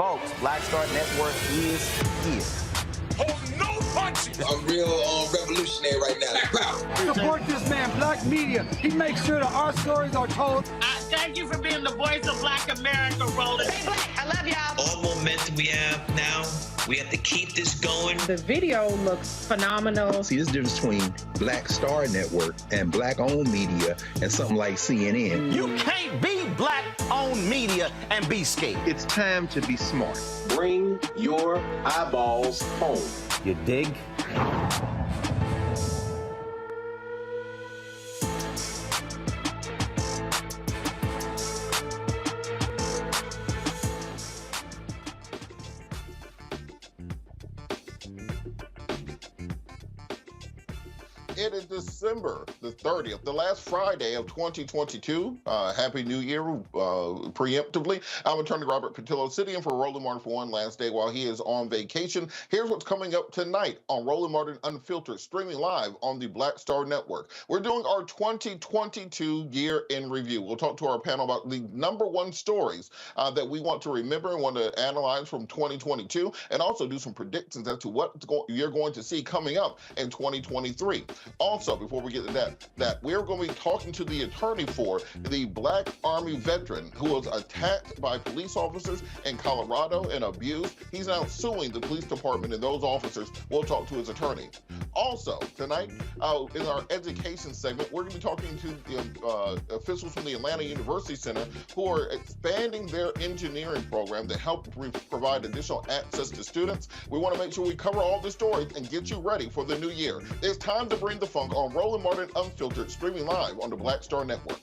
Folks, Black Star Network is here. Oh, no punches! I'm real revolutionary right now. Support this man, Black Media. He makes sure that our stories are told. Thank you for being the voice of Black America, Roland. Hey, Black, I love y'all. All momentum we have now, we have to keep this going. The video looks phenomenal. See, there's a difference between Black Star Network and Black-owned media and something like CNN. You can't be Black-owned media and be scared. It's time to be smart. Bring your eyeballs home. You dig? It is December the 30th, the last Friday of 2022. Happy New Year, preemptively. I'm Attorney Robert Patillo, sitting in for Roland Martin for one last day while he is on vacation. Here's what's coming up tonight on Roland Martin Unfiltered, streaming live on the Black Star Network. We're doing our 2022 year in review. We'll talk to our panel about the #1 stories that we want to remember and want to analyze from 2022, and also do some predictions as to what you're going to see coming up in 2023. Also, before we get to that we're going to be talking to the attorney for the Black Army veteran who was attacked by police officers in Colorado and abused. He's now suing the police department and those officers. We'll talk to his attorney. Also, tonight, in our education segment, we're going to be talking to the officials from the Atlanta University Center who are expanding their engineering program to help provide additional access to students. We want to make sure we cover all the stories and get you ready for the new year. It's time to bring the funk on Roland Martin Unfiltered, streaming live on the Black Star Network.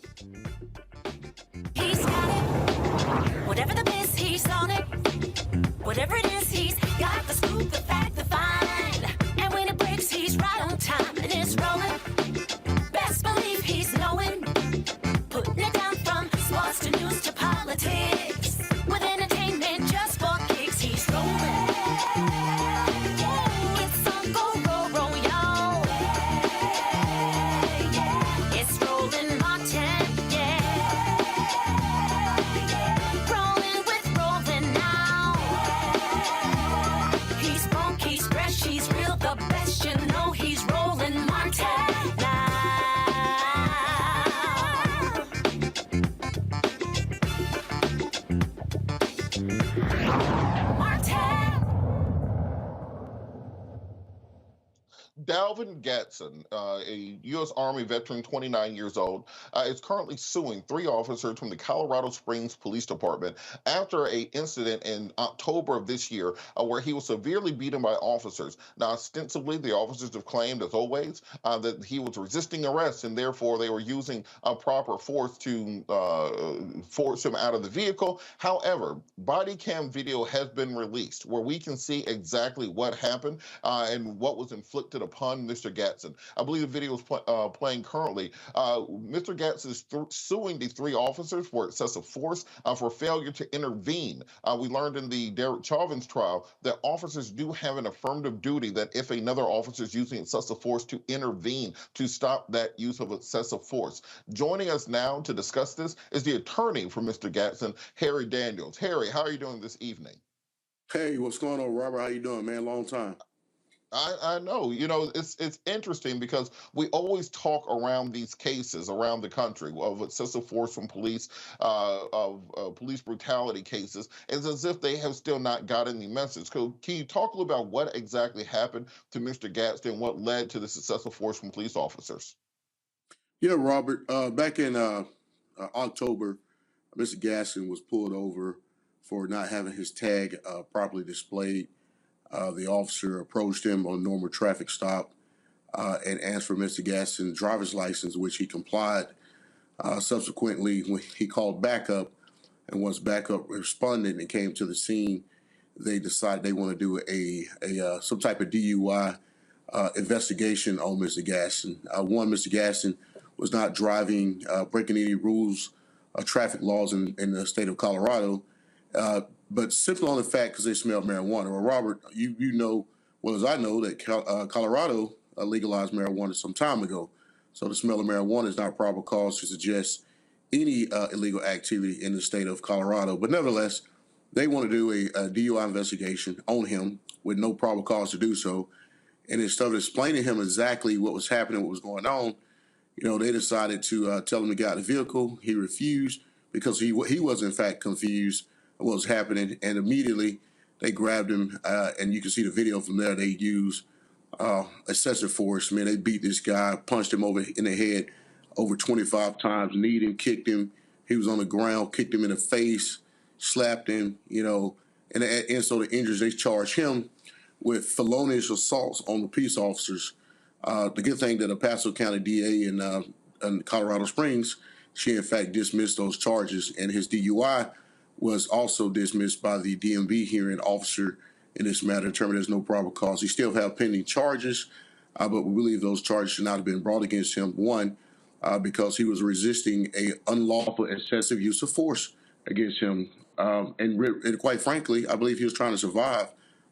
He's got it. Whatever the miss, he's on it. Whatever it is, he's got the scoop, the fact, the find. And when it breaks, he's right on time and it's rolling. Best believe he's knowing. Putting it down from sports to news to politics. With entertainment just for kicks, he's rolling. It's on go, roll, roll, y'all. It's Roland Martin, yeah. Rolling with Roland now. He's funk, he's fresh, he's real, the best, you know he's Roland Martin now. Dalvin Gadson, a U.S. Army veteran, 29 years old, is currently suing 3 officers from the Colorado Springs Police Department after an incident in October of this year where he was severely beaten by officers. Now, ostensibly, the officers have claimed, as always, that he was resisting arrest and therefore they were using proper force to force him out of the vehicle. However, body cam video has been released where we can see exactly what happened and what was inflicted upon Mr. Gadson. I believe the video is playing currently. Mr. Gadson is suing the 3 officers for excessive force for failure to intervene. We learned in the Derek Chauvin's trial that officers do have an affirmative duty that if another officer is using excessive force to intervene to stop that use of excessive force. Joining us now to discuss this is the attorney for Mr. Gadson, Harry Daniels. Harry, how are you doing this evening? Hey, what's going on, Robert? How you doing, man? Long time. I know, it's interesting because we always talk around these cases around the country of excessive force from police, of police brutality cases. It's as if they have still not gotten the message. Can you talk a little about what exactly happened to Mr. Gaston, what led to this excessive force from police officers? Yeah, Robert, back in October, Mr. Gaston was pulled over for not having his tag properly displayed. The officer approached him on a normal traffic stop and asked for Mr. Gaston's driver's license, which he complied. Subsequently, when he called backup, and once backup responded and came to the scene, they decided they want to do a some type of DUI investigation on Mr. Gaston. Mr. Gaston was not driving, breaking any rules, traffic laws in the state of Colorado. But simply on the fact because they smelled marijuana. Well, Robert, you know well as I know that Colorado legalized marijuana some time ago. So the smell of marijuana is not probable cause to suggest any illegal activity in the state of Colorado. But nevertheless, They want to do a DUI investigation on him with no probable cause to do so. And instead of explaining to him exactly what was happening, what was going on, they decided to tell him to get out of the vehicle. He refused because he was in fact confused of what was happening. And immediately they grabbed him, and you can see the video from there. They used excessive force. I mean, they beat this guy, punched him over in the head over 25 times, kneed him, kicked him. He was on the ground, kicked him in the face, slapped him, and so the injuries, they charged him with felonious assaults on the peace officers. The good thing that El Paso County DA in Colorado Springs, she in fact dismissed those charges, and his DUI was also dismissed by the DMV hearing officer in this matter, determined there's no probable cause. He still have pending charges, but we believe those charges should not have been brought against him. One, because he was resisting a unlawful excessive use of force against him. And quite frankly, I believe he was trying to survive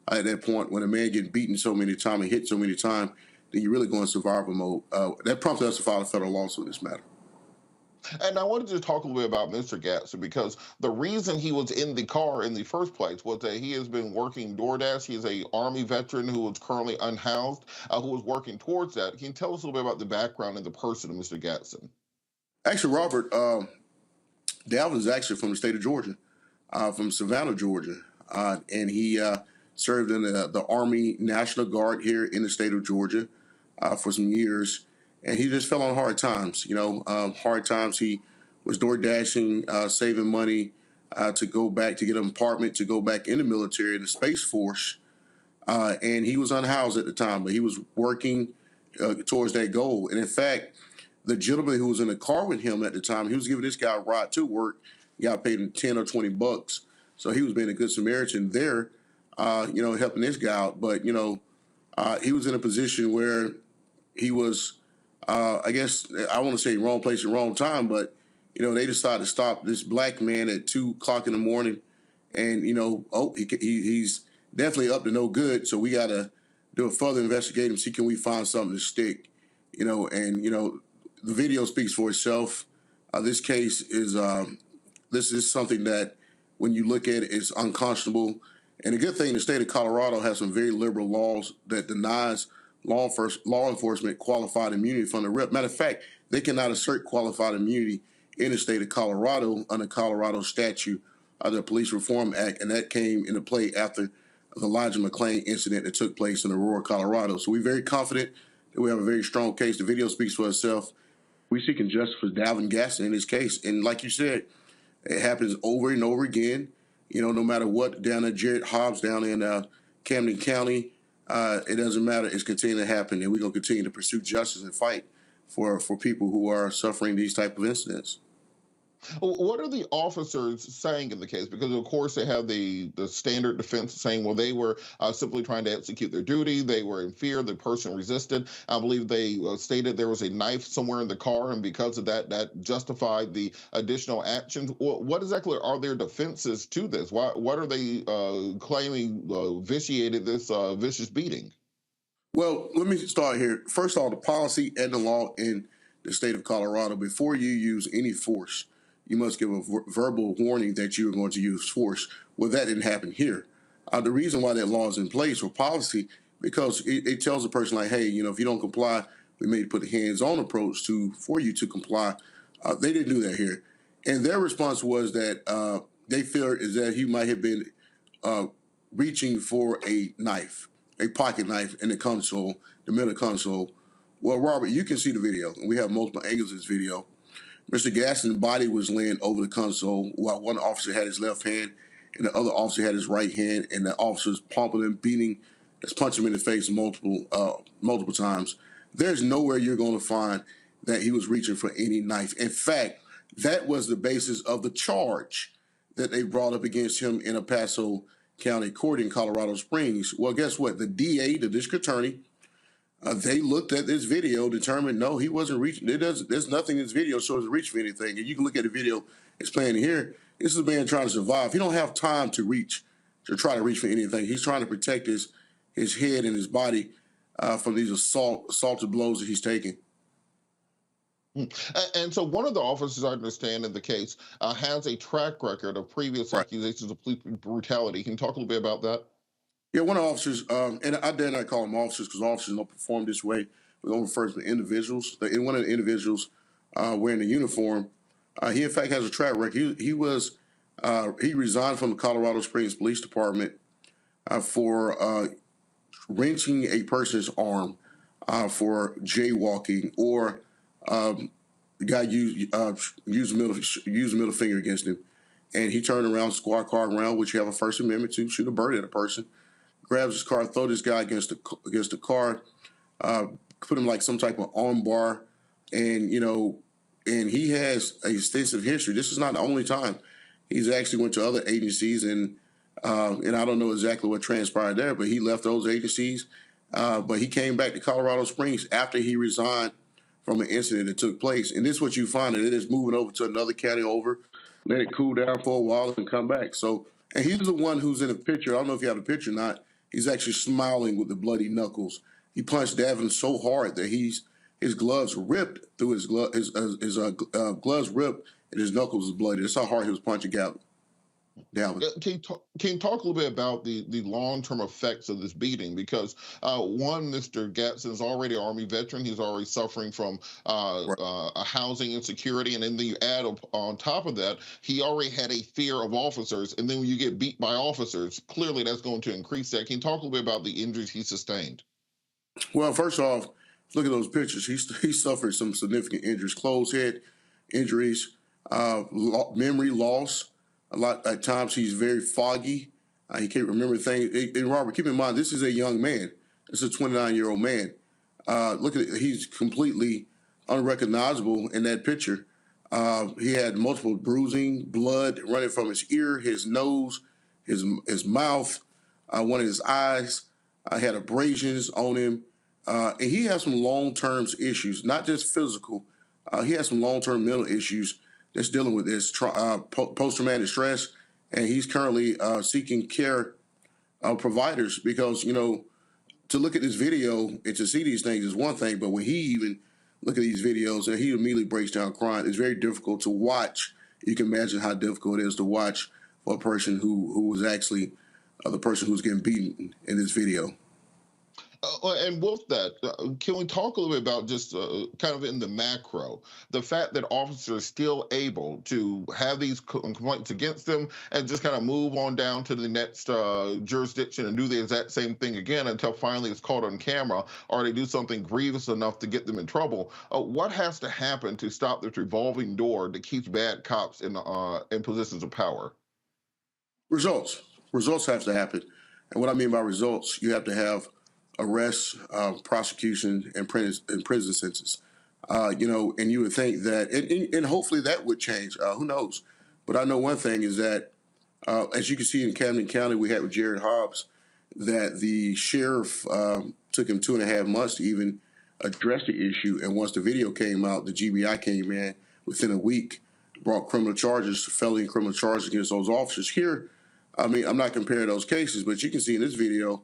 at that point. When a man gets beaten so many times and hit so many times, then you really go in survival mode. That prompted us to file a federal lawsuit in this matter. And I wanted to talk a little bit about Mr. Gadson, because the reason he was in the car in the first place was that he has been working DoorDash. He is a Army veteran who is currently unhoused, who was working towards that. Can you tell us a little bit about the background and the person of Mr. Gadson? Actually, Robert, Dalvin is actually from the state of Georgia, from Savannah, Georgia. And he served in the Army National Guard here in the state of Georgia for some years. And he just fell on hard times, hard times. He was door dashing, saving money to go back, to get an apartment, to go back in the military, in the Space Force. And he was unhoused at the time, but he was working towards that goal. And in fact, the gentleman who was in the car with him at the time, he was giving this guy a ride to work. He got paid him 10 or 20 bucks. So he was being a good Samaritan there, helping this guy out. But, he was in a position where he was, I guess, I want to say wrong place at wrong time, but, they decided to stop this black man at 2 o'clock in the morning. And, he's definitely up to no good. So we got to do a further investigation, see can we find something to stick, the video speaks for itself. This case is, this is something that when you look at it, it's unconscionable. And the good thing, the state of Colorado has some very liberal laws that denies law enforcement qualified immunity from the rep. Matter of fact, they cannot assert qualified immunity in the state of Colorado under Colorado statute, the Police Reform Act, and that came into play after the Elijah McClain incident that took place in Aurora, Colorado. So we're very confident that we have a very strong case. The video speaks for itself. We're seeking justice for Dalvin Gadson in this case. And like you said, it happens over and over again. No matter what, down at Jared Hobbs, down in Camden County, it doesn't matter. It's continuing to happen, and we're going to continue to pursue justice and fight for people who are suffering these type of incidents. What are the officers saying in the case? Because, of course, they have the standard defense saying, well, they were simply trying to execute their duty. They were in fear. The person resisted. I believe they stated there was a knife somewhere in the car, and because of that, that justified the additional actions. What exactly are their defenses to this? What are they claiming vitiated this vicious beating? Well, let me start here. First of all, the policy and the law in the state of Colorado, before you use any force, you must give a verbal warning that you are going to use force. Well, that didn't happen here. The reason why that law is in place or policy, because it tells a person like, hey, if you don't comply, we may put a hands-on approach for you to comply. They didn't do that here. And their response was that they fear is that he might have been reaching for a knife, a pocket knife in the console, the middle console. Well, Robert, you can see the video. We have multiple angles of this video. Mr. Gaston's body was laying over the console while one officer had his left hand and the other officer had his right hand, and the officer's pumping him, beating, just punching him in the face multiple times. There's nowhere you're going to find that he was reaching for any knife. In fact, that was the basis of the charge that they brought up against him in El Paso County Court in Colorado Springs. Well, guess what? The DA, the district attorney, they looked at this video, determined, no, he wasn't reaching. There's nothing in this video shows reach for anything. And you can look at the video, it's playing here. This is a man trying to survive. He don't have time to try to reach for anything. He's trying to protect his head and his body from these assaultive blows that he's taking. And so one of the officers, I understand, in the case has a track record of previous accusations of police brutality. Can you talk a little bit about that? Yeah, one of the officers, and I dare not call them officers because officers don't perform this way. We don't refer to the individuals. One of the individuals wearing the uniform, he in fact has a track record. He resigned from the Colorado Springs Police Department for wrenching a person's arm for jaywalking, or the guy used middle finger against him, and he turned around, squad car around, which you have a First Amendment to shoot a bird at a person. Grabs his car, throw this guy against the car, put him like some type of arm bar, and and he has a extensive history. This is not the only time. He's actually went to other agencies, and I don't know exactly what transpired there, but he left those agencies. But he came back to Colorado Springs after he resigned from an incident that took place. And this is what you find, that it is moving over to another county over, let it cool down for a while and come back. So, and he's the one who's in the picture. I don't know if you have the picture or not. He's actually smiling with the bloody knuckles. He punched Dalvin so hard that his gloves ripped through his gloves ripped and his knuckles was bloody. That's how hard he was punching Dalvin. Can you talk a little bit about the long-term effects of this beating? Because one, Mr. Gadson is already an Army veteran. He's already suffering from a housing insecurity. And then you add on top of that, he already had a fear of officers. And then when you get beat by officers, clearly that's going to increase that. Can you talk a little bit about the injuries he sustained? Well, first off, look at those pictures. He suffered some significant injuries, closed head injuries, memory loss. A lot at times he's very foggy. He can't remember things. And Robert, keep in mind, this is a young man. This is a 29-year-old man. Look at it. He's completely unrecognizable in that picture. He had multiple bruising, blood running from his ear, his nose, his mouth, one of his eyes. Had abrasions on him. And he has some long-term issues, not just physical. He has some long-term mental issues that's dealing with this post-traumatic stress, and he's currently seeking care providers because, to look at this video and to see these things is one thing, but when he even look at these videos and he immediately breaks down crying, it's very difficult to watch. You can imagine how difficult it is to watch for a person who was actually the person who's getting beaten in this video. And with that, can we talk a little bit about just kind of in the macro, the fact that officers are still able to have these complaints against them and just kind of move on down to the next jurisdiction and do the exact same thing again until finally it's caught on camera, or they do something grievous enough to get them in trouble? What has to happen to stop this revolving door that keeps bad cops in positions of power? Results have to happen. And what I mean by results, you have to have arrests, prosecution, and prison sentences. And you would think that, and hopefully that would change. Who knows? But I know one thing is that, as you can see in Camden County, we had with Jared Hobbs, that the sheriff took him 2.5 months to even address the issue. And once the video came out, the GBI came in within a week, brought criminal charges, felony criminal charges against those officers. Here, I mean, I'm not comparing those cases, but you can see in this video,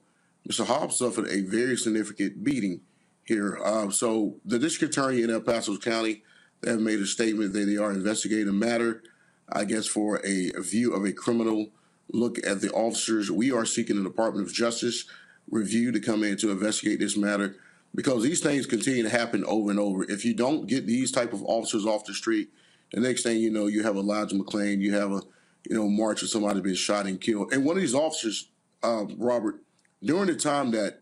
Mr. Hobbs suffered a very significant beating here. So the district attorney in El Paso County, they have made a statement that they are investigating the matter, I guess, for a view of a criminal look at the officers. We are seeking the Department of Justice review to come in to investigate this matter because these things continue to happen over and over. If you don't get these type of officers off the street, the next thing you know, you have Elijah McClain, you have a march of somebody being shot and killed. And one of these officers, Robert, during the time that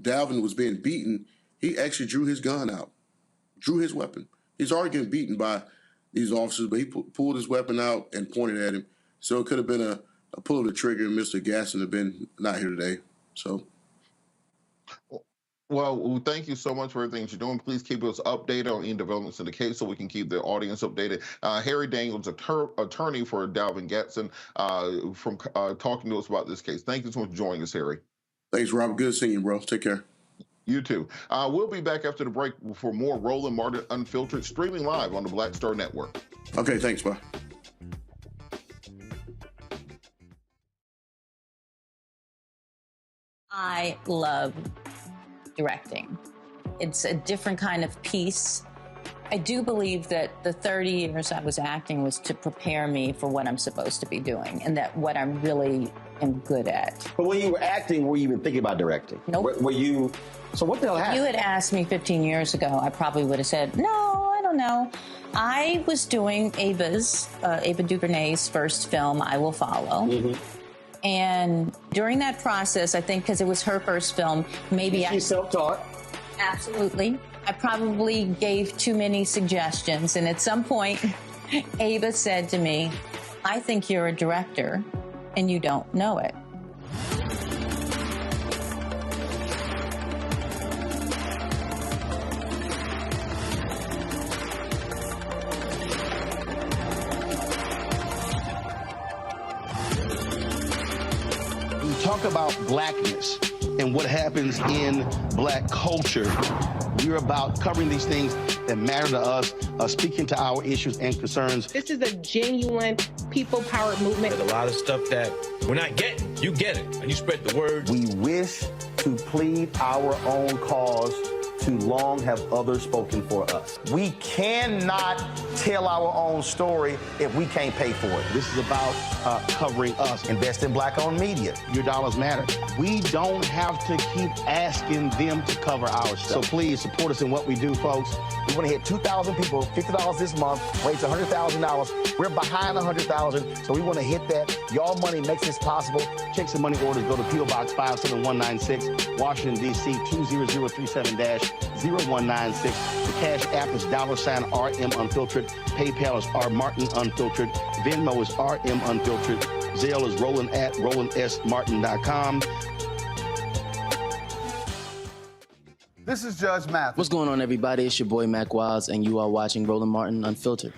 Dalvin was being beaten, he actually drew his gun out, drew his weapon. He's already getting beaten by these officers, but he pulled his weapon out and pointed at him. So it could have been a pull of the trigger, and Mr. Gaston have been not here today. So. Well, thank you so much for everything you're doing. Please keep us updated on any developments in the case so we can keep the audience updated. Harry Daniels, attorney for Dalvin Gadson, from talking to us about this case. Thank you so much for joining us, Harry. Thanks, Robert. Good seeing you, bro. Take care. You too. We'll be back after the break for more Roland Martin Unfiltered, streaming live on the Black Star Network. Okay, thanks, bye. I love directing. It's a different kind of peace. I do believe that the 30 years I was acting was to prepare me for what I'm supposed to be doing and that what I'm really am good at. But when you were acting, were you even thinking about directing? Nope. Were you? So what the hell happened? If you had asked me 15 years ago, I probably would have said, no, I don't know. I was doing Ava DuVernay's first film, I Will Follow. Mm-hmm. And during that process, I think because it was her first film, maybe She's self-taught. Absolutely. I probably gave too many suggestions. And at some point, Ava said to me, I think you're a director and you don't know it. You talk about blackness and what happens in black culture. We're about covering these things that matter to us, speaking to our issues and concerns. This is a genuine people-powered movement. There's a lot of stuff that we're not getting. You get it, and you spread the word. We wish to plead our own cause. Too long have others spoken for us. We cannot tell our own story if we can't pay for it. This is about covering us. Invest in black-owned media. Your dollars matter. We don't have to keep asking them to cover our stuff. So please support us in what we do, folks. We want to hit 2,000 people, $50 this month, raise $100,000. We're behind $100,000, so we want to hit that. Y'all money makes this possible. Check some money orders. Go to P.O. Box 57196, Washington, D.C. 20037-0196. The Cash App is $RM Unfiltered. PayPal is R Martin Unfiltered. Venmo is RM Unfiltered. Zelle is Roland at RolandSMartin.com. This is Judge Mathis. What's going on, everybody? It's your boy Mac Wiles, and you are watching Roland Martin Unfiltered.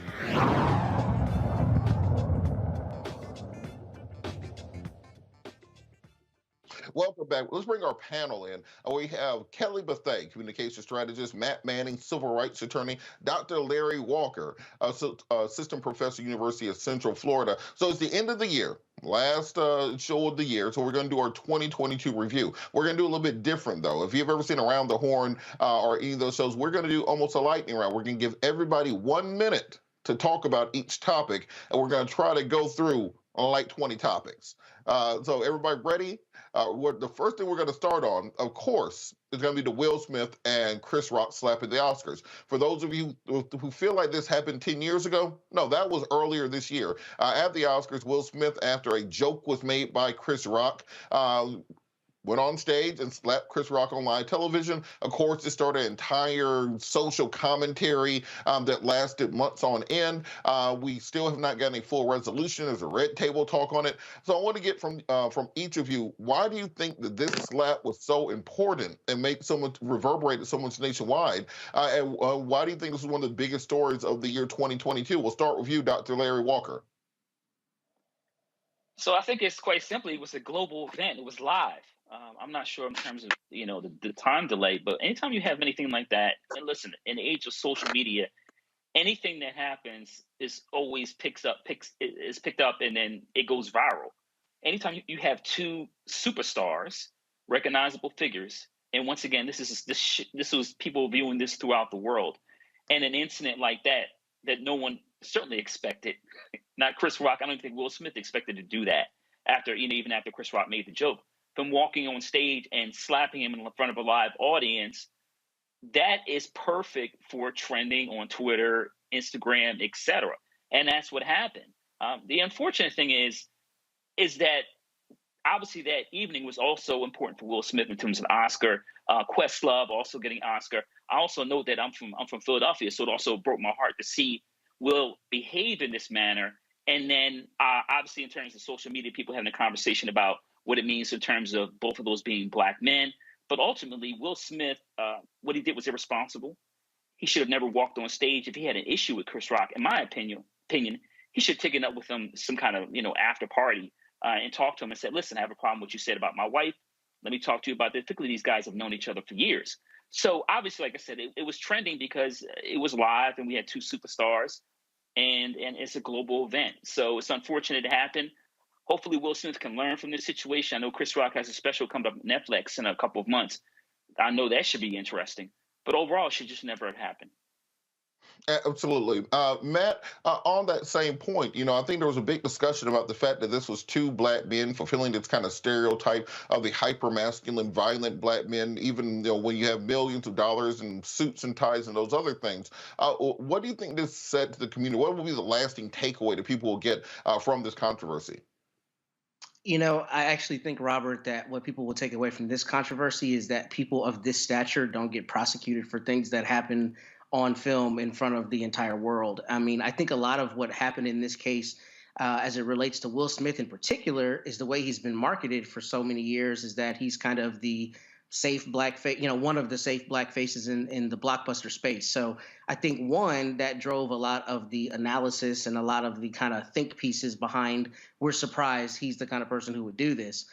Welcome back. Let's bring our panel in. We have Kelly Bethea, communication strategist, Matt Manning, civil rights attorney, Dr. Larry Walker, assistant professor, University of Central Florida. So it's the end of the year. Last show of the year, so we're going to do our 2022 review. We're going to do a little bit different, though. If you've ever seen Around the Horn or any of those shows, we're going to do almost a lightning round. We're going to give everybody 1 minute to talk about each topic, and we're going to try to go through like 20 topics. So everybody ready? The first thing we're going to start on, of course, is going to be the Will Smith and Chris Rock slap at the Oscars. For those of you who feel like this happened 10 years ago, no, that was earlier this year. At the Oscars, Will Smith, after a joke was made by Chris Rock, went on stage and slapped Chris Rock on live television. Of course, it started an entire social commentary that lasted months on end. We still have not gotten a full resolution. There's a red table talk on it. So I want to get from each of you, why do you think that this slap was so important and reverberated so much nationwide? And why do you think this is one of the biggest stories of the year 2022? We'll start with you, Dr. Larry Walker. So I think it's quite simply, it was a global event. It was live. I'm not sure in terms of, the time delay, but anytime you have anything like that, and listen, in the age of social media, anything that happens is always picked up and then it goes viral. Anytime you have two superstars, recognizable figures, and once again, this was people viewing this throughout the world, and an incident like that no one certainly expected, not Chris Rock. I don't think Will Smith expected to do that even after Chris Rock made the joke. From walking on stage and slapping him in front of a live audience, that is perfect for trending on Twitter, Instagram, etc. And that's what happened. The unfortunate thing is that obviously that evening was also important for Will Smith in terms of Oscar. Questlove also getting Oscar. I also know that I'm from Philadelphia, so it also broke my heart to see Will behave in this manner. And then obviously in terms of social media, people having a conversation about what it means in terms of both of those being black men. But ultimately, Will Smith, what he did was irresponsible. He should have never walked on stage. If he had an issue with Chris Rock, in my opinion, he should have taken up with him some kind of, after party and talked to him and said, listen, I have a problem with what you said about my wife. Let me talk to you about this. Particularly, these guys have known each other for years. So obviously, like I said, it was trending because it was live and we had two superstars and it's a global event. So it's unfortunate it happened. Hopefully, Will Smith can learn from this situation. I know Chris Rock has a special coming up on Netflix in a couple of months. I know that should be interesting. But overall, it should just never have happened. Absolutely. Matt, on that same point, I think there was a big discussion about the fact that this was two black men fulfilling this kind of stereotype of the hyper-masculine, violent black men, even when you have millions of dollars and suits and ties and those other things. What do you think this said to the community? What will be the lasting takeaway that people will get from this controversy? I actually think, Robert, that what people will take away from this controversy is that people of this stature don't get prosecuted for things that happen on film in front of the entire world. I mean, I think a lot of what happened in this case, as it relates to Will Smith in particular, is the way he's been marketed for so many years, is that he's kind of the safe black face, one of the safe black faces in the blockbuster space. So I think, one, that drove a lot of the analysis and a lot of the kind of think pieces behind, we're surprised he's the kind of person who would do this.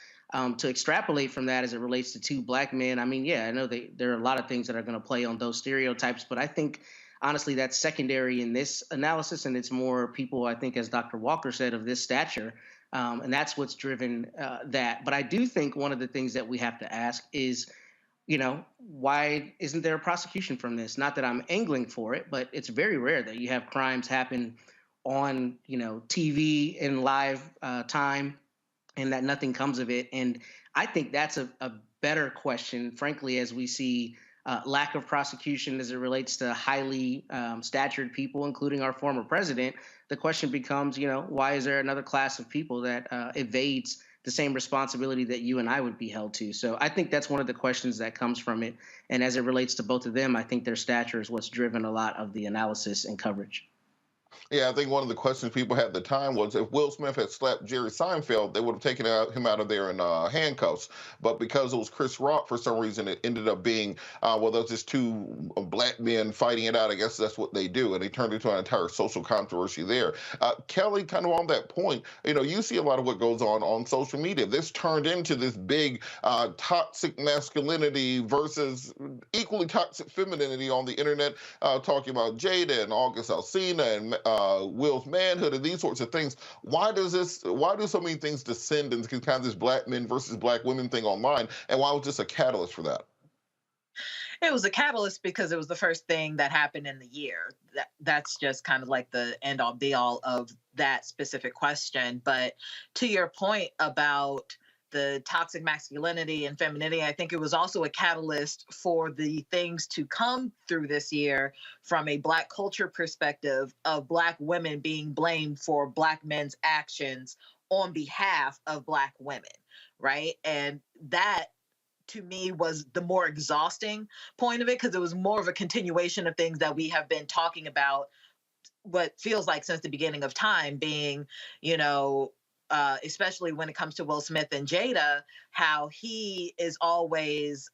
To extrapolate from that as it relates to two black men, I mean, yeah, I know there are a lot of things that are going to play on those stereotypes, but I think, honestly, that's secondary in this analysis, and it's more people, I think, as Dr. Walker said, of this stature, and that's what's driven that. But I do think one of the things that we have to ask is, why isn't there a prosecution from this? Not that I'm angling for it, but it's very rare that you have crimes happen on, TV in live time, and that nothing comes of it. And I think that's a better question, frankly, as we see lack of prosecution as it relates to highly statured people, including our former president. The question becomes, why is there another class of people that evades the same responsibility that you and I would be held to? So I think that's one of the questions that comes from it. And as it relates to both of them, I think their stature is what's driven a lot of the analysis and coverage. Yeah, I think one of the questions people had at the time was if Will Smith had slapped Jerry Seinfeld, they would have taken him out of there in handcuffs. But because it was Chris Rock, for some reason, it ended up being, those just two black men fighting it out. I guess that's what they do. And they turned into an entire social controversy there. Kelly, kind of on that point, you see a lot of what goes on social media. This turned into this big toxic masculinity versus equally toxic femininity on the internet, talking about Jada and August Alsina and Will's manhood and these sorts of things. Why do so many things descend into kind of this black men versus black women thing online? And why was this a catalyst for that? It was a catalyst because it was the first thing that happened in the year. That's just kind of like the end all be all of that specific question. But to your point about the toxic masculinity and femininity, I think it was also a catalyst for the things to come through this year from a Black culture perspective of Black women being blamed for Black men's actions on behalf of Black women, right? And that, to me, was the more exhausting point of it, because it was more of a continuation of things that we have been talking about, what feels like since the beginning of time, being, especially when it comes to Will Smith and Jada, how he is always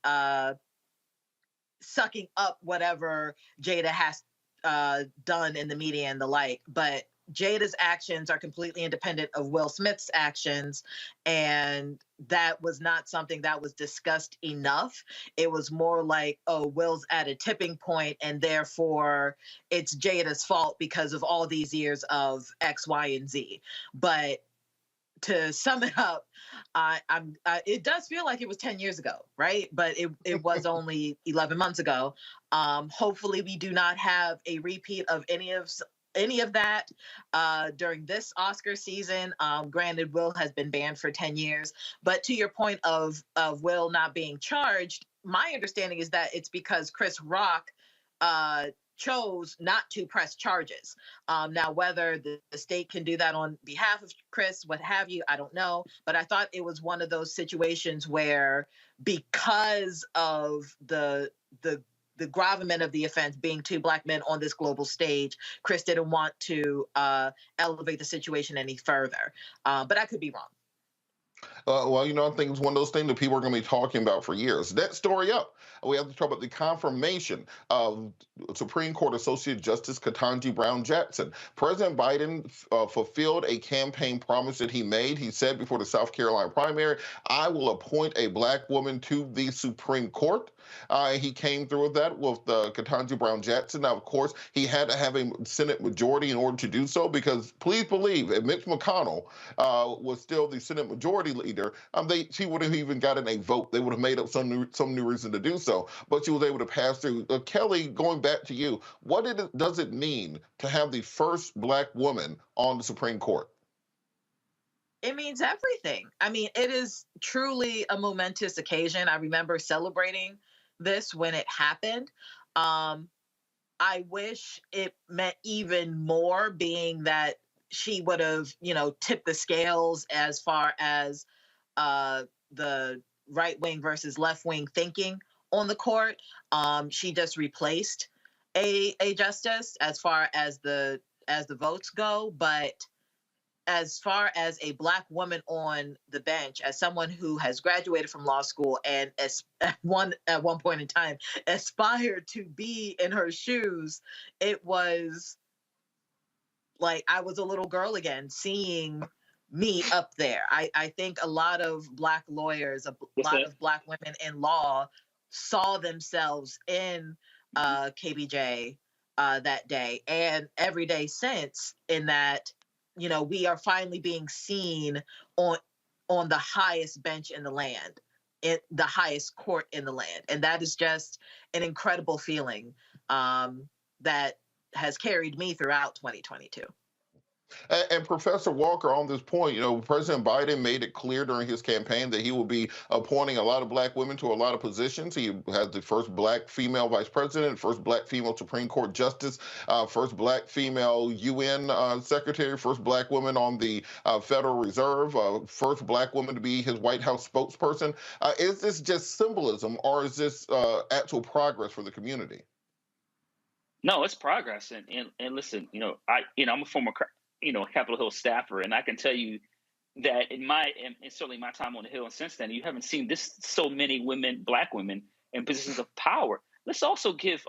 sucking up whatever Jada has done in the media and the like. But Jada's actions are completely independent of Will Smith's actions, and that was not something that was discussed enough. It was more like, oh, Will's at a tipping point, and therefore it's Jada's fault because of all these years of X, Y, and Z. But to sum it up, it does feel like it was 10 years ago, right? But it was only 11 months ago. Hopefully we do not have a repeat of any of that during this Oscar season. Granted, Will has been banned for 10 years. But to your point of Will not being charged, my understanding is that it's because Chris Rock chose not to press charges. Now, whether the state can do that on behalf of Chris, what have you, I don't know. But I thought it was one of those situations where, because of the gravamen of the offense being two Black men on this global stage, Chris didn't want to elevate the situation any further. But I could be wrong. Well, I think it's one of those things that people are going to be talking about for years. Next story up, we have to talk about the confirmation of Supreme Court Associate Justice Ketanji Brown Jackson. President Biden fulfilled a campaign promise that he made. He said before the South Carolina primary, I will appoint a Black woman to the Supreme Court. He came through with that with Ketanji Brown Jackson. Now, of course, he had to have a Senate majority in order to do so, because please believe, if Mitch McConnell was still the Senate majority leader, she would have even gotten a vote. They would have made up some new reason to do so. But she was able to pass through. Kelly, going back to you, what does it mean to have the first Black woman on the Supreme Court? It means everything. I mean, it is truly a momentous occasion. I remember celebrating this when it happened. I wish it meant even more, being that she would have, tipped the scales as far as the right wing versus left wing thinking on the court. She just replaced a justice as far as the votes go, but as far as a Black woman on the bench, as someone who has graduated from law school and at one point in time aspired to be in her shoes, it was like I was a little girl again, seeing me up there. I think a lot of Black lawyers, a lot of Black women in law saw themselves in KBJ that day, and every day since, in that we are finally being seen on the highest bench in the land, in the highest court in the land. And that is just an incredible feeling that has carried me throughout 2022. And Professor Walker, on this point, President Biden made it clear during his campaign that he will be appointing a lot of Black women to a lot of positions. He has the first Black female vice president, first Black female Supreme Court justice, first Black female UN secretary, first Black woman on the Federal Reserve, first Black woman to be his White House spokesperson. Is this just symbolism, or is this actual progress for the community? No, it's progress. And listen, I'm a former Capitol Hill staffer, and I can tell you that in certainly my time on the Hill and since then, you haven't seen so many women, Black women, in positions of power. Let's also give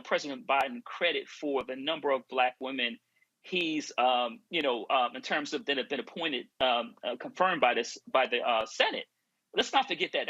President Biden credit for the number of Black women he's in terms of that have been appointed, confirmed by the Senate. Let's not forget that.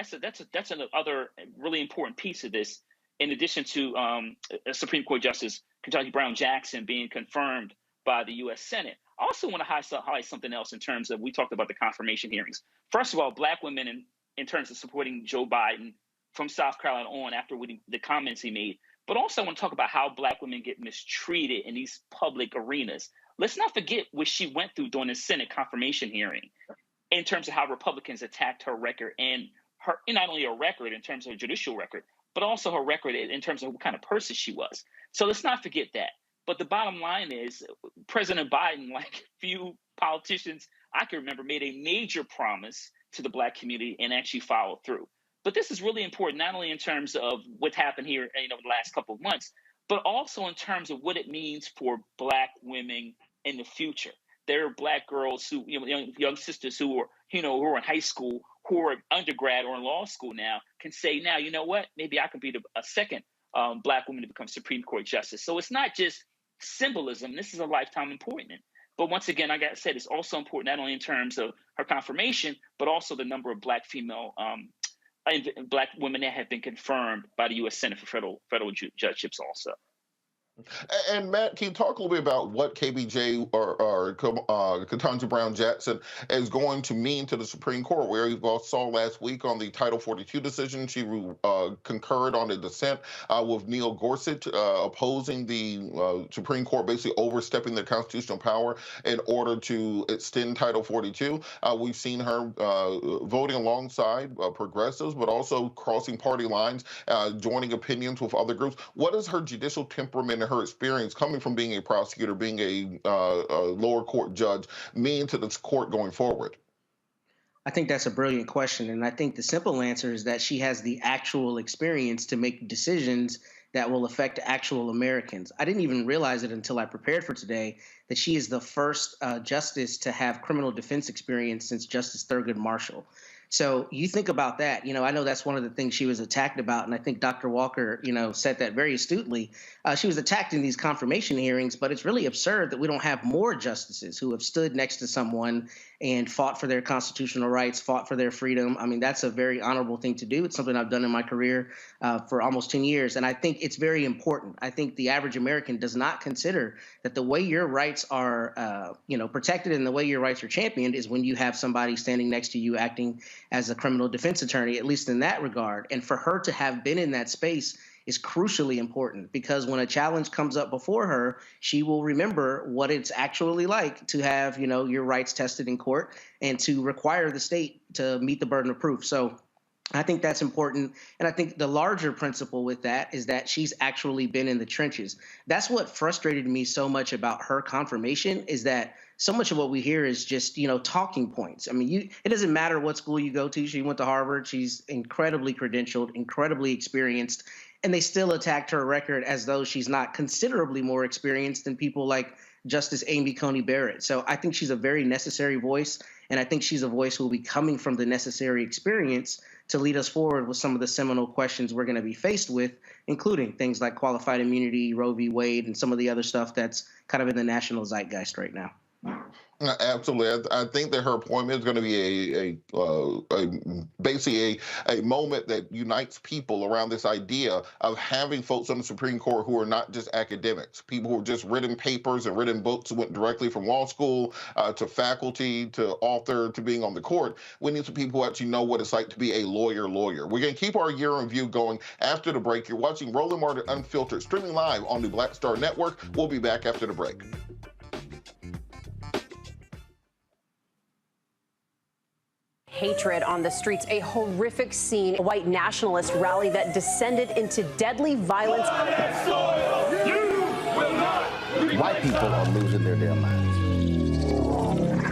That's another really important piece of this. In addition to Supreme Court Justice Ketanji Brown Jackson being confirmed by the U.S. Senate. I also want to highlight something else in terms of, we talked about the confirmation hearings. First of all, Black women in terms of supporting Joe Biden from South Carolina on after the comments he made. But also I want to talk about how Black women get mistreated in these public arenas. Let's not forget what she went through during the Senate confirmation hearing in terms of how Republicans attacked her record, and not only her record in terms of her judicial record, but also her record in terms of what kind of person she was. So let's not forget that. But the bottom line is, President Biden, like few politicians I can remember, made a major promise to the Black community and actually followed through. But this is really important, not only in terms of what happened here, the last couple of months, but also in terms of what it means for Black women in the future. There are Black girls who, young sisters who are, who are in high school, who are undergrad or in law school now, can say now, you know what, maybe I can be a second Black woman to become Supreme Court justice. So it's not just symbolism. This is a lifetime appointment. But once again, like I said, it's also important not only in terms of her confirmation, but also the number of Black women that have been confirmed by the U.S. Senate for federal judgeships also. And Matt, can you talk a little bit about what KBJ or Ketanji Brown Jackson is going to mean to the Supreme Court? Where you all saw last week on the Title 42 decision, she concurred on the dissent with Neil Gorsuch, opposing the Supreme Court basically overstepping their constitutional power in order to extend Title 42. We've seen her voting alongside progressives, but also crossing party lines, joining opinions with other groups. What is her judicial temperament and her experience coming from being a prosecutor, being a lower court judge, mean to this court going forward? I think that's a brilliant question. And I think the simple answer is that she has the actual experience to make decisions that will affect actual Americans. I didn't even realize it until I prepared for today that she is the first justice to have criminal defense experience since Justice Thurgood Marshall. So you think about that. I know that's one of the things she was attacked about, and I think Dr. Walker, said that very astutely. She was attacked in these confirmation hearings, but it's really absurd that we don't have more justices who have stood next to someone and fought for their constitutional rights, fought for their freedom. I mean, that's a very honorable thing to do. It's something I've done in my career for almost 10 years. And I think it's very important. I think the average American does not consider that the way your rights are, protected and the way your rights are championed is when you have somebody standing next to you acting as a criminal defense attorney, at least in that regard. And for her to have been in that space is crucially important, because when a challenge comes up before her, she will remember what it's actually like to have, your rights tested in court and to require the state to meet the burden of proof. So I think that's important. And I think the larger principle with that is that she's actually been in the trenches. That's what frustrated me so much about her confirmation, is that so much of what we hear is just, talking points. I mean, it doesn't matter what school you go to. She went to Harvard. She's incredibly credentialed, incredibly experienced, and they still attacked her record as though she's not considerably more experienced than people like Justice Amy Coney Barrett. So I think she's a very necessary voice, and I think she's a voice who will be coming from the necessary experience to lead us forward with some of the seminal questions we're going to be faced with, including things like qualified immunity, Roe v. Wade, and some of the other stuff that's kind of in the national zeitgeist right now. Absolutely. I think that her appointment is going to be basically a moment that unites people around this idea of having folks on the Supreme Court who are not just academics, people who have just written papers and written books, went directly from law school to faculty to author to being on the court. We need some people who actually know what it's like to be a lawyer. We're going to keep our year in review going after the break. You're watching Roland Martin Unfiltered, streaming live on the Black Star Network. We'll be back after the break. Hatred on the streets, a horrific scene, a white nationalist rally that descended into deadly violence. White people are losing their damn minds.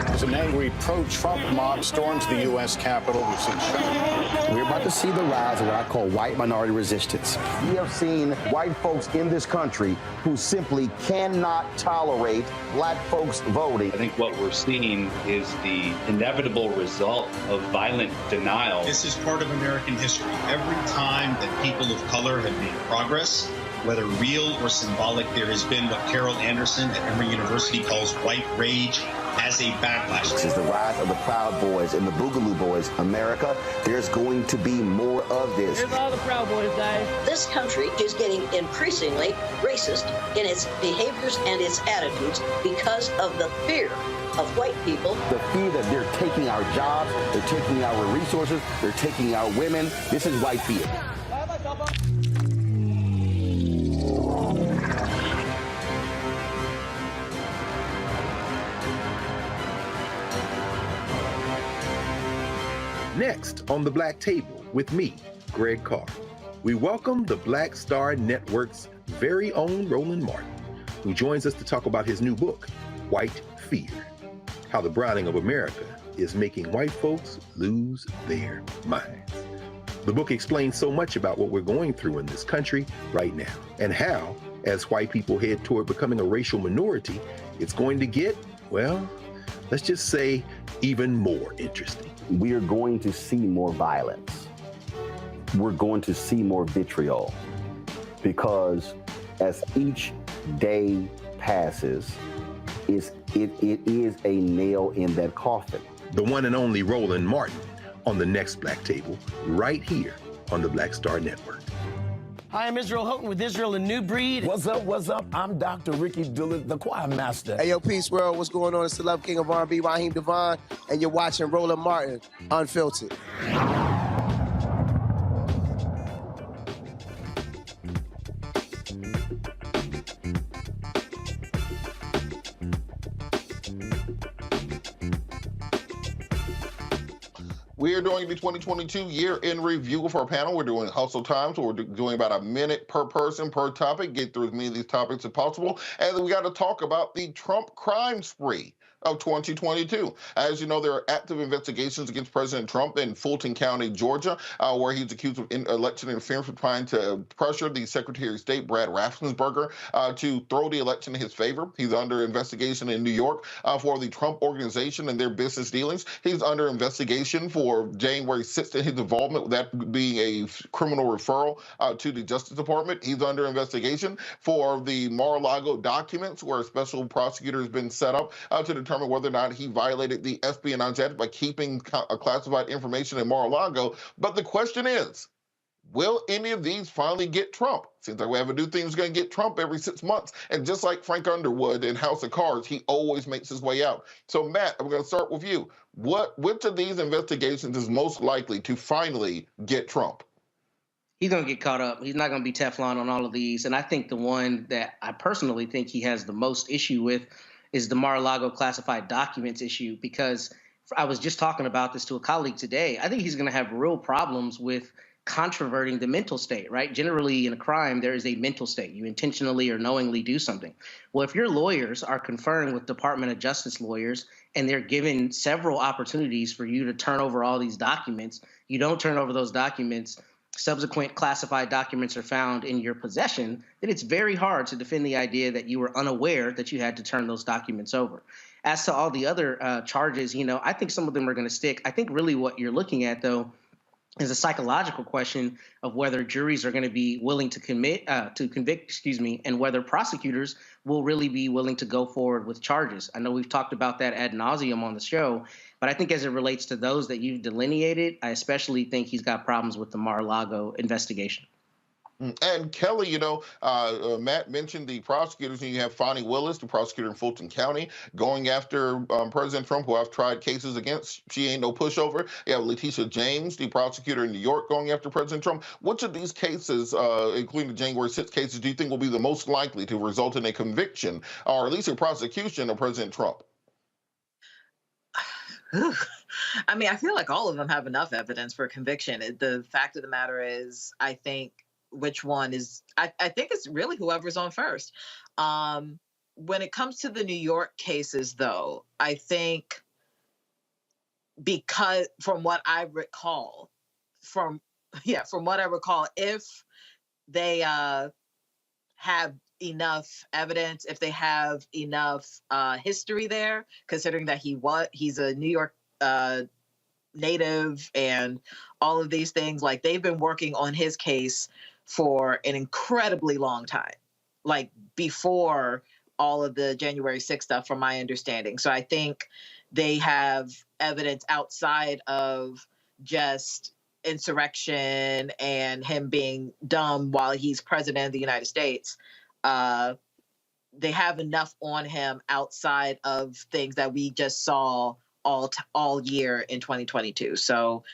As an angry pro-Trump mob storms the U.S. Capitol, we've seen shooting. We're about to see the rise of what I call white minority resistance. We have seen white folks in this country who simply cannot tolerate black folks voting. I think what we're seeing is the inevitable result of violent denial. This is part of American history. Every time that people of color have made progress, whether real or symbolic, there has been what Carol Anderson at Emory University calls white rage as a backlash. This is the rise of the Proud Boys and the Boogaloo Boys. America, there's going to be more of this. Here's all the Proud Boys, guys. This country is getting increasingly racist in its behaviors and its attitudes because of the fear of white people. The fear that they're taking our jobs, they're taking our resources, they're taking our women. This is white fear. Next on The Black Table with me, Greg Carr, we welcome the Black Star Network's very own Roland Martin, who joins us to talk about his new book, White Fear, How the Browning of America is Making White Folks Lose Their Minds. The book explains so much about what we're going through in this country right now, and how, as white people head toward becoming a racial minority, it's going to get, well, let's just say, even more interesting. We are going to see more violence. We're going to see more vitriol, because as each day passes, it is a nail in that coffin. The one and only Roland Martin on the next Black Table, right here on the Black Star Network. Hi, I'm Israel Houghton with Israel and New Breed. What's up? I'm Dr. Ricky Dillard, the choir master. Hey, yo, Peace World, what's going on? It's the Love King of R&B, Raheem Devon, and you're watching Roland Martin, Unfiltered. We are doing the 2022 year in review with our panel. We're doing hustle time, so we're doing about a minute per person per topic, get through as many of these topics as possible. And then we got to talk about the Trump crime spree of 2022. As you know, there are active investigations against President Trump in Fulton County, Georgia, where he's accused of election interference for trying to pressure the Secretary of State, Brad Raffensperger, to throw the election in his favor. He's under investigation in New York for the Trump Organization and their business dealings. He's under investigation for January 6th and his involvement with that being a criminal referral to the Justice Department. He's under investigation for the Mar-a-Lago documents, where a special prosecutor has been set up to determine determine whether or not he violated the Espionage Act by keeping classified information in Mar-a-Lago. But the question is, will any of these finally get Trump? Seems like we have a new thing that's going to get Trump every 6 months. And just like Frank Underwood in House of Cards, he always makes his way out. So, Matt, I'm going to start with you. Which of these investigations is most likely to finally get Trump? He's going to get caught up. He's not going to be Teflon on all of these. And I think the one that I personally think he has the most issue with is the Mar-a-Lago classified documents issue, because I was just talking about this to a colleague today. I think he's going to have real problems with controverting the mental state, right? Generally in a crime, there is a mental state. You intentionally or knowingly do something. Well, if your lawyers are conferring with Department of Justice lawyers and they're given several opportunities for you to turn over all these documents, you don't turn over those documents, subsequent classified documents are found in your possession, then it's very hard to defend the idea that you were unaware that you had to turn those documents over. As to all the other charges, I think some of them are going to stick. I think really what you're looking at, though, is a psychological question of whether juries are going to be willing to convict, and whether prosecutors will really be willing to go forward with charges. I know we've talked about that ad nauseum on the show, but I think as it relates to those that you've delineated, I especially think he's got problems with the Mar-a-Lago investigation. And Kelly, Matt mentioned the prosecutors, and you have Fonnie Willis, the prosecutor in Fulton County, going after President Trump, who I've tried cases against. She ain't no pushover. You have Letitia James, the prosecutor in New York, going after President Trump. Which of these cases, including the January 6th cases, do you think will be the most likely to result in a conviction, or at least a prosecution of President Trump? I mean, I feel like all of them have enough evidence for conviction. The fact of the matter is, I think which one is, I think it's really whoever's on first. When it comes to the New York cases, though, I think because from what I recall, if they have enough evidence, if they have enough history there, considering that he's a New York native and all of these things, like they've been working on his case for an incredibly long time, like before all of the January 6th stuff, from my understanding. So I think they have evidence outside of just insurrection and him being dumb while he's president of the United States. They have enough on him outside of things that we just saw all year in 2022. So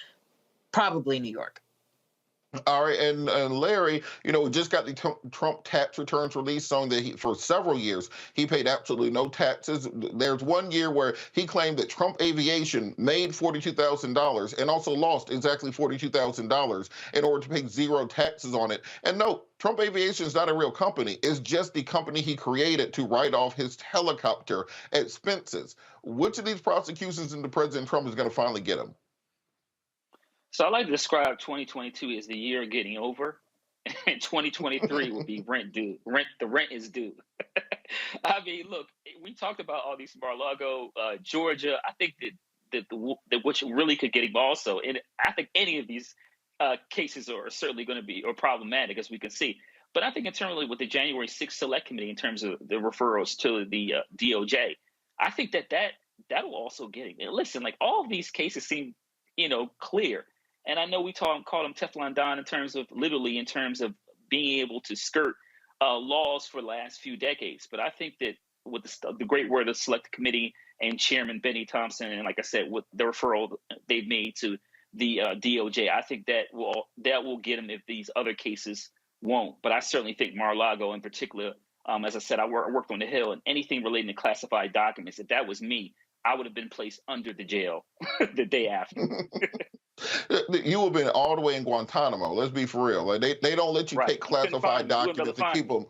probably New York. All right, and Larry, we just got the Trump tax returns released, showing that for several years he paid absolutely no taxes. There's one year where he claimed that Trump Aviation made $42,000 and also lost exactly $42,000 in order to pay zero taxes on it. And no, Trump Aviation is not a real company. It's just the company he created to write off his helicopter expenses. Which of these prosecutions into President Trump is going to finally get him? So I like to describe 2022 as the year getting over, and 2023 will be rent due. The rent is due. I mean, look, we talked about all these Mar-a-Lago, Georgia. I think that which really could get him also, and I think any of these cases are certainly going to be problematic, as we can see. But I think internally with the January 6th Select Committee, in terms of the referrals to the DOJ, I think that will also get him. And listen, like all of these cases seem, clear. And I know we call him Teflon Don in terms of being able to skirt laws for the last few decades. But I think that with the great work of the Select Committee and Chairman Benny Thompson, and like I said, with the referral they've made to the DOJ, I think that will get him if these other cases won't. But I certainly think Mar-a-Lago in particular, as I said, I worked on the Hill, and anything relating to classified documents, if that was me, I would have been placed under the jail the day after. You would have been all the way in Guantanamo. Let's be for real. Like they don't let you take classified documents and keep them.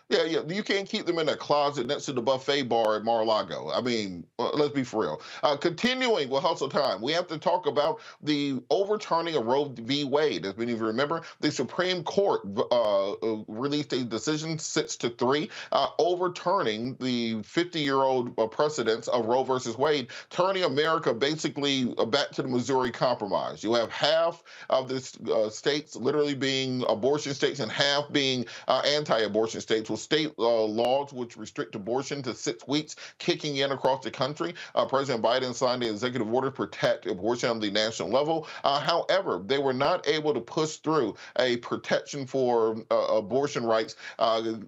Yeah, you can't keep them in a closet next to the buffet bar at Mar-a-Lago. I mean, let's be for real. Continuing with Hustle Time, we have to talk about the overturning of Roe v. Wade. As many of you remember, the Supreme Court released a decision 6-3, overturning the 50-year-old precedents of Roe versus Wade, turning America basically back to the Missouri Compromise. You have half of the states literally being abortion states and half being anti-abortion states, with state laws which restrict abortion to 6 weeks kicking in across the country. President Biden signed the executive order to protect abortion on the national level. However, they were not able to push through a protection for abortion rights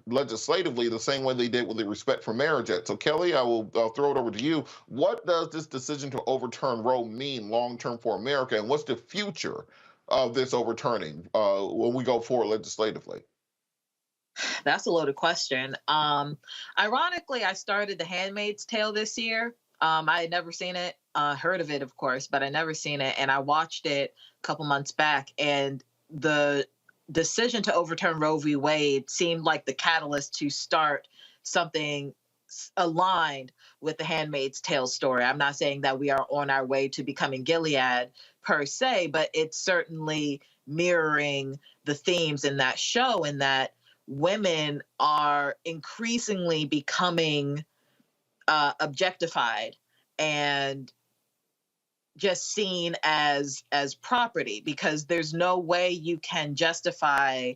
legislatively the same way they did with the Respect for Marriage Act. So, Kelly, I will throw it over to you. What does this decision to overturn Roe mean long-term for America, and what's the future of this overturning when we go forward legislatively? That's a loaded question. Ironically, I started The Handmaid's Tale this year. I had never seen it, heard of it, of course, but I never seen it. And I watched it a couple months back. And the decision to overturn Roe v. Wade seemed like the catalyst to start something aligned with The Handmaid's Tale story. I'm not saying that we are on our way to becoming Gilead per se, but it's certainly mirroring the themes in that show, and that women are increasingly becoming objectified and just seen as property, because there's no way you can justify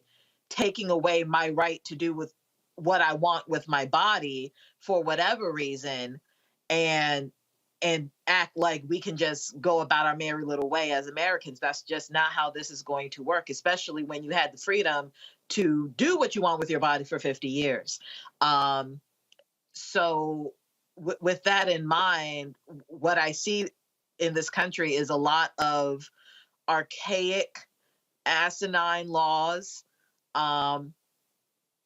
taking away my right to do with what I want with my body for whatever reason, and act like we can just go about our merry little way as Americans. That's just not how this is going to work, especially when you had the freedom to do what you want with your body for 50 years. So with that in mind, what I see in this country is a lot of archaic, asinine laws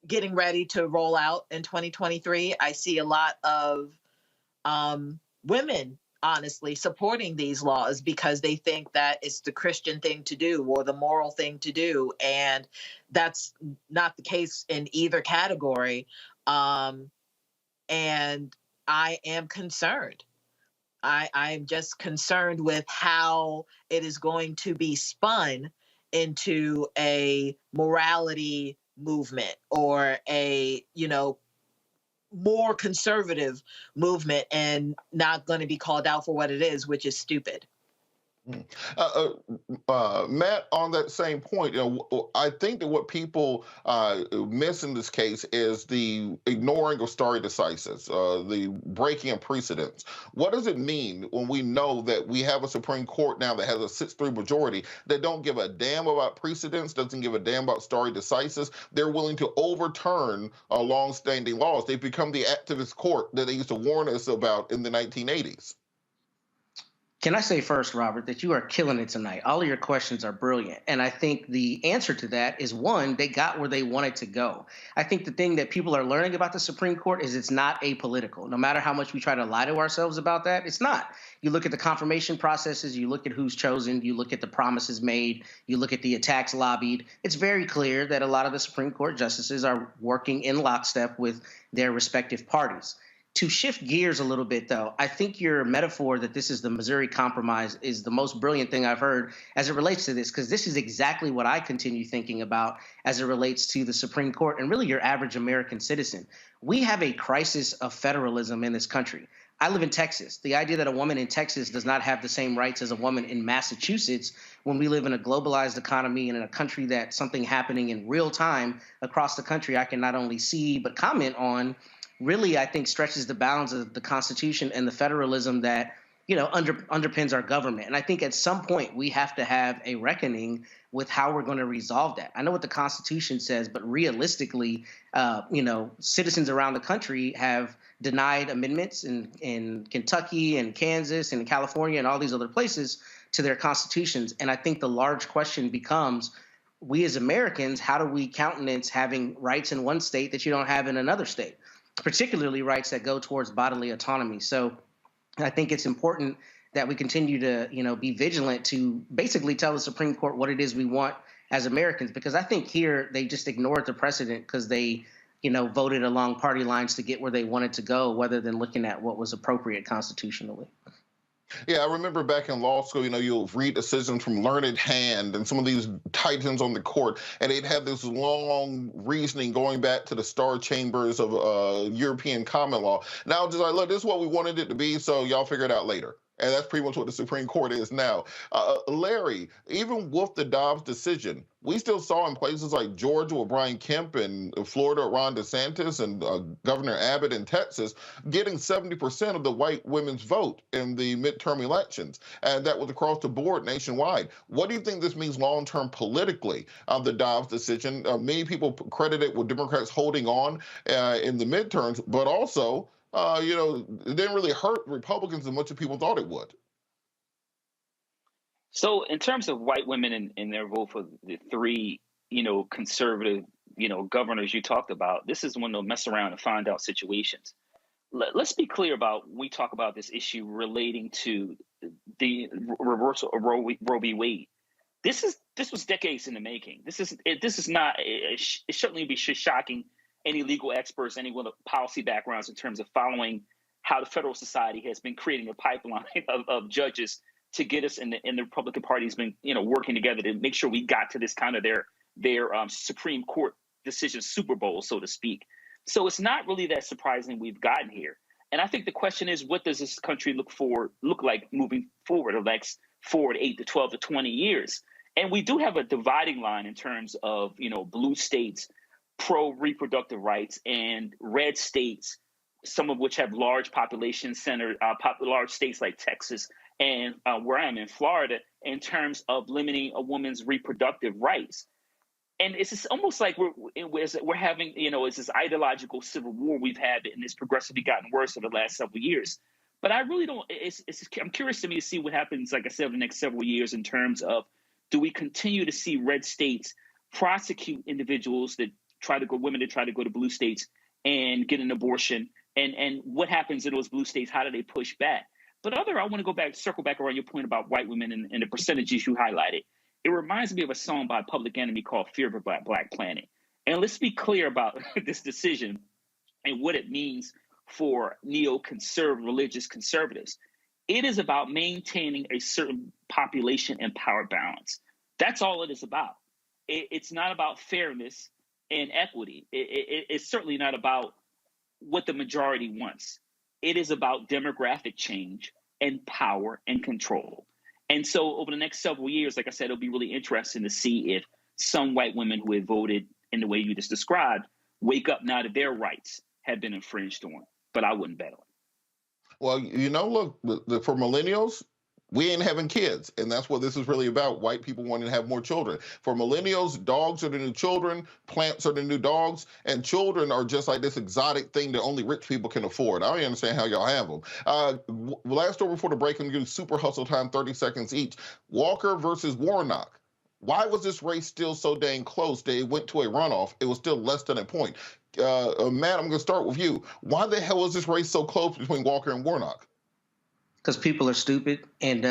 getting ready to roll out in 2023. I see a lot of women, honestly, supporting these laws because they think that it's the Christian thing to do or the moral thing to do. And that's not the case in either category. And I am concerned. I'm just concerned with how it is going to be spun into a morality movement or a, more conservative movement, and not going to be called out for what it is, which is stupid. Matt, on that same point, I think that what people miss in this case is the ignoring of stare decisis, the breaking of precedents. What does it mean when we know that we have a Supreme Court now that has a 6-3 majority that don't give a damn about precedents, doesn't give a damn about stare decisis? They're willing to overturn long-standing laws. They've become the activist court that they used to warn us about in the 1980s. Can I say first, Robert, that you are killing it tonight? All of your questions are brilliant. And I think the answer to that is, one, they got where they wanted to go. I think the thing that people are learning about the Supreme Court is it's not apolitical. No matter how much we try to lie to ourselves about that, it's not. You look at the confirmation processes, you look at who's chosen, you look at the promises made, you look at the attacks lobbied. It's very clear that a lot of the Supreme Court justices are working in lockstep with their respective parties. To shift gears a little bit, though, I think your metaphor that this is the Missouri Compromise is the most brilliant thing I've heard as it relates to this, because this is exactly what I continue thinking about as it relates to the Supreme Court and really your average American citizen. We have a crisis of federalism in this country. I live in Texas. The idea that a woman in Texas does not have the same rights as a woman in Massachusetts, when we live in a globalized economy and in a country that something happening in real time across the country I can not only see but comment on, really, I think, stretches the bounds of the Constitution and the federalism that, underpins our government. And I think at some point we have to have a reckoning with how we're going to resolve that. I know what the Constitution says, but realistically, citizens around the country have denied amendments in Kentucky and Kansas and California and all these other places to their constitutions. And I think the large question becomes, we as Americans, how do we countenance having rights in one state that you don't have in another state? Particularly rights that go towards bodily autonomy. So I think it's important that we continue to, be vigilant to basically tell the Supreme Court what it is we want as Americans, because I think here they just ignored the precedent because they, voted along party lines to get where they wanted to go, rather than looking at what was appropriate constitutionally. Yeah, I remember back in law school, you'll read decisions from Learned Hand and some of these titans on the court, and they'd have this long reasoning going back to the Star Chambers of European common law. Now, just like, look, this is what we wanted it to be, so y'all figure it out later. And that's pretty much what the Supreme Court is now. Larry, even with the Dobbs decision, we still saw in places like Georgia with Brian Kemp and Florida, Ron DeSantis, and Governor Abbott in Texas getting 70% of the white women's vote in the midterm elections. And that was across the board nationwide. What do you think this means long-term politically, the Dobbs decision? Many people credit it with Democrats holding on in the midterms, but also it didn't really hurt Republicans as much as people thought it would. So in terms of white women and their vote for the three, conservative, governors you talked about, this is one of those mess around and find out situations. Let's be clear about when we talk about this issue relating to the reversal of Roe v. Wade. This was decades in the making. This is not. It certainly be shocking any legal experts, anyone with policy backgrounds in terms of following how the Federal Society has been creating a pipeline of judges to get us, and the Republican Party has been, working together to make sure we got to this kind of their Supreme Court decision Super Bowl, so to speak. So it's not really that surprising we've gotten here. And I think the question is, what does this country look like moving forward, the next 4 to 8 to 12 to 20 years? And we do have a dividing line in terms of, blue states pro-reproductive rights and red states, some of which have large population centers, large states like Texas and where I am in Florida, in terms of limiting a woman's reproductive rights. And it's just almost like we're having, it's this ideological civil war we've had, and it's progressively gotten worse over the last several years. But I really don't, I'm curious to me to see what happens, like I said, over the next several years in terms of, do we continue to see red states prosecute individuals that women that try to go to blue states and get an abortion, and what happens in those blue states? How do they push back? But I want to circle back around your point about white women and the percentages you highlighted. It reminds me of a song by Public Enemy called Fear of a Black Planet. And let's be clear about this decision and what it means for neoconservative religious conservatives. It is about maintaining a certain population and power balance. That's all it is about. It's not about fairness and equity. It's certainly not about what the majority wants. It is about demographic change and power and control. And so over the next several years, like I said, it'll be really interesting to see if some white women who had voted in the way you just described wake up now that their rights have been infringed on. But I wouldn't bet on it. Well, look, for millennials, we ain't having kids, and that's what this is really about, white people wanting to have more children. For millennials, dogs are the new children, plants are the new dogs, and children are just like this exotic thing that only rich people can afford. I don't understand how y'all have them. Last story before the break, I'm going to do super hustle time, 30 seconds each. Walker versus Warnock. Why was this race still so dang close that it went to a runoff? It was still less than a point. Matt, I'm going to start with you. Why the hell was this race so close between Walker and Warnock? Because people are stupid, and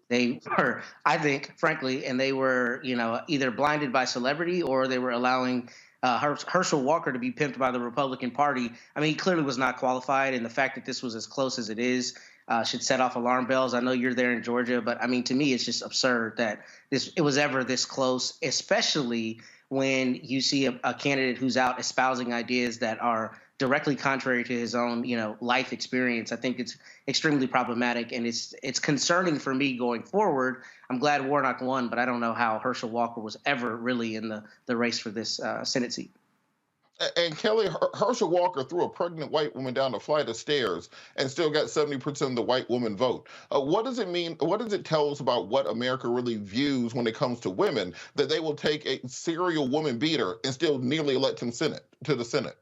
they were, I think, frankly, and they were, either blinded by celebrity or they were allowing Herschel Walker to be pimped by the Republican Party. I mean, he clearly was not qualified, and the fact that this was as close as it is should set off alarm bells. I know you're there in Georgia, but I mean, to me, it's just absurd that it was ever this close, especially when you see a candidate who's out espousing ideas that are directly contrary to his own, life experience. I think it's extremely problematic, and it's concerning for me going forward. I'm glad Warnock won, but I don't know how Herschel Walker was ever really in the race for this Senate seat. And Kelly, Herschel Walker threw a pregnant white woman down a flight of stairs and still got 70% of the white woman vote. What does it mean? What does it tell us about what America really views when it comes to women, that they will take a serial woman beater and still nearly elect him to the Senate?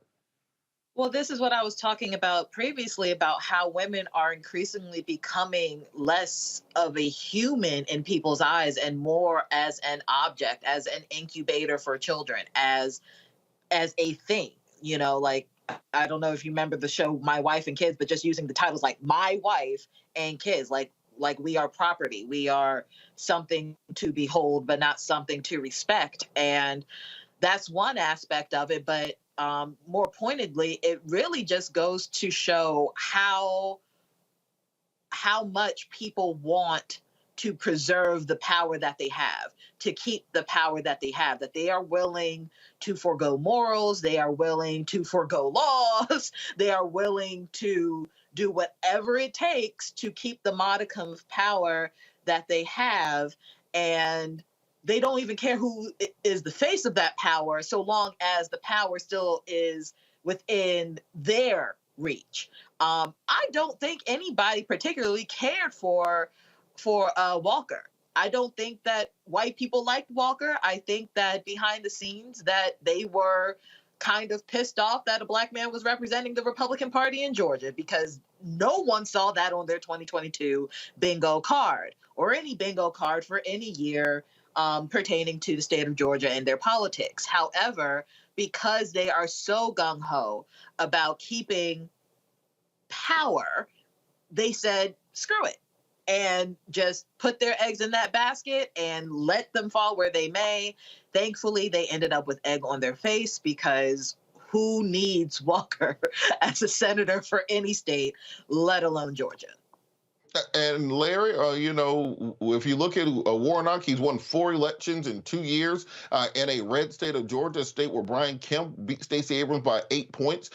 Well, this is what I was talking about previously, about how women are increasingly becoming less of a human in people's eyes and more as an object, as an incubator for children, as a thing, like, I don't know if you remember the show My Wife and Kids, but just using the titles like My Wife and Kids, like we are property. We are something to behold, but not something to respect. And that's one aspect of it. But more pointedly, it really just goes to show how much people want to preserve the power that they have, to keep the power that they have, that they are willing to forego morals, they are willing to forego laws, they are willing to do whatever it takes to keep the modicum of power that they have. And they don't even care who is the face of that power, so long as the power still is within their reach. I don't think anybody particularly cared for Walker. I don't think that white people liked Walker. I think that behind the scenes that they were kind of pissed off that a black man was representing the Republican Party in Georgia, because no one saw that on their 2022 bingo card or any bingo card for any year pertaining to the state of Georgia and their politics. However, because they are so gung-ho about keeping power, they said, screw it, and just put their eggs in that basket and let them fall where they may. Thankfully, they ended up with egg on their face, because who needs Walker as a senator for any state, let alone Georgia? And Larry, you know, if you look at Warnock, he's won 4 elections in 2 years in a red state of Georgia, a state where Brian Kemp beat Stacey Abrams by 8 points.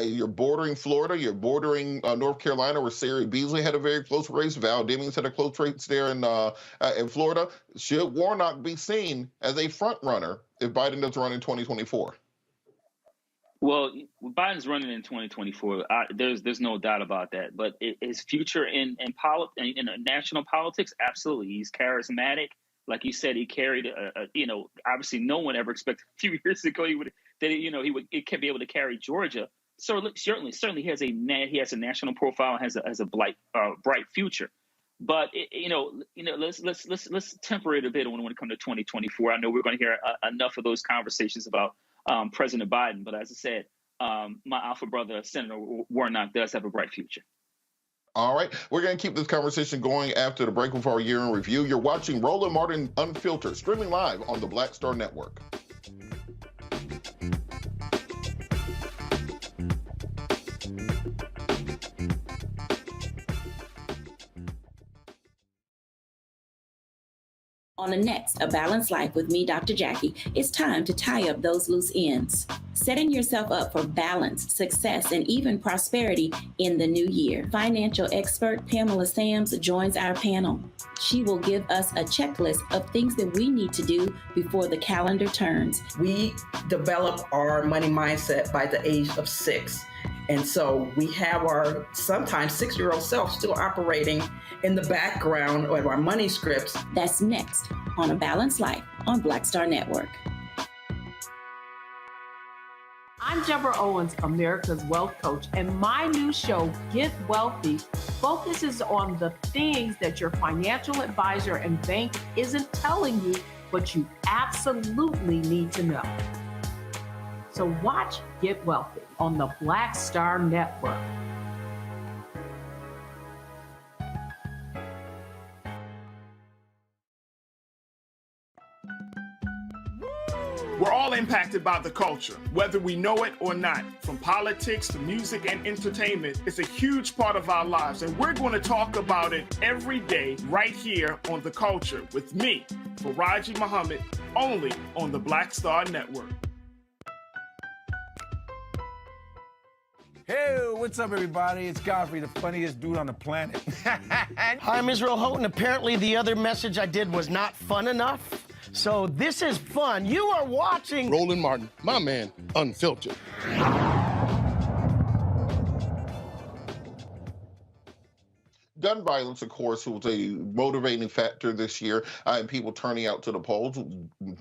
You're bordering Florida, you're bordering North Carolina, where Sarah Beasley had a very close race. Val Demings had a close race there in Florida. Should Warnock be seen as a front runner if Biden does run in 2024? Well, Biden's running in 2024. There's no doubt about that. But his future in national politics, absolutely. He's charismatic. Like you said, he carried obviously no one ever expected a few years ago he would be able to carry Georgia. So certainly he has a national profile and has a bright future. But let's temper it a bit when it comes to 2024. I know we're going to hear enough of those conversations about President Biden, but as I said, my alpha brother, Senator Warnock, does have a bright future. All right, we're going to keep this conversation going after the break with our year in review. You're watching Roland Martin Unfiltered, streaming live on the Black Star Network. On the next A Balanced Life with me, Dr. Jackie, it's time to tie up those loose ends, setting yourself up for balance, success, and even prosperity in the new year. Financial expert Pamela Sams joins our panel. She will give us a checklist of things that we need to do before the calendar turns. We develop our money mindset by the age of 6. And so we have our sometimes 6-year-old self still operating in the background of our money scripts. That's next on A Balanced Life on Black Star Network. I'm Deborah Owens, America's Wealth Coach, and my new show, Get Wealthy, focuses on the things that your financial advisor and bank isn't telling you, but you absolutely need to know. So watch Get Wealthy on the Black Star Network. We're all impacted by the culture, whether we know it or not. From politics to music and entertainment, it's a huge part of our lives, and we're going to talk about it every day right here on The Culture with me, Faraji Muhammad, only on the Black Star Network. Hey, what's up, everybody? It's Godfrey, the funniest dude on the planet. Hi, I'm Israel Houghton. Apparently, the other message I did was not fun enough. So this is fun. You are watching Roland Martin, my man, Unfiltered. Gun violence, of course, was a motivating factor this year in people turning out to the polls.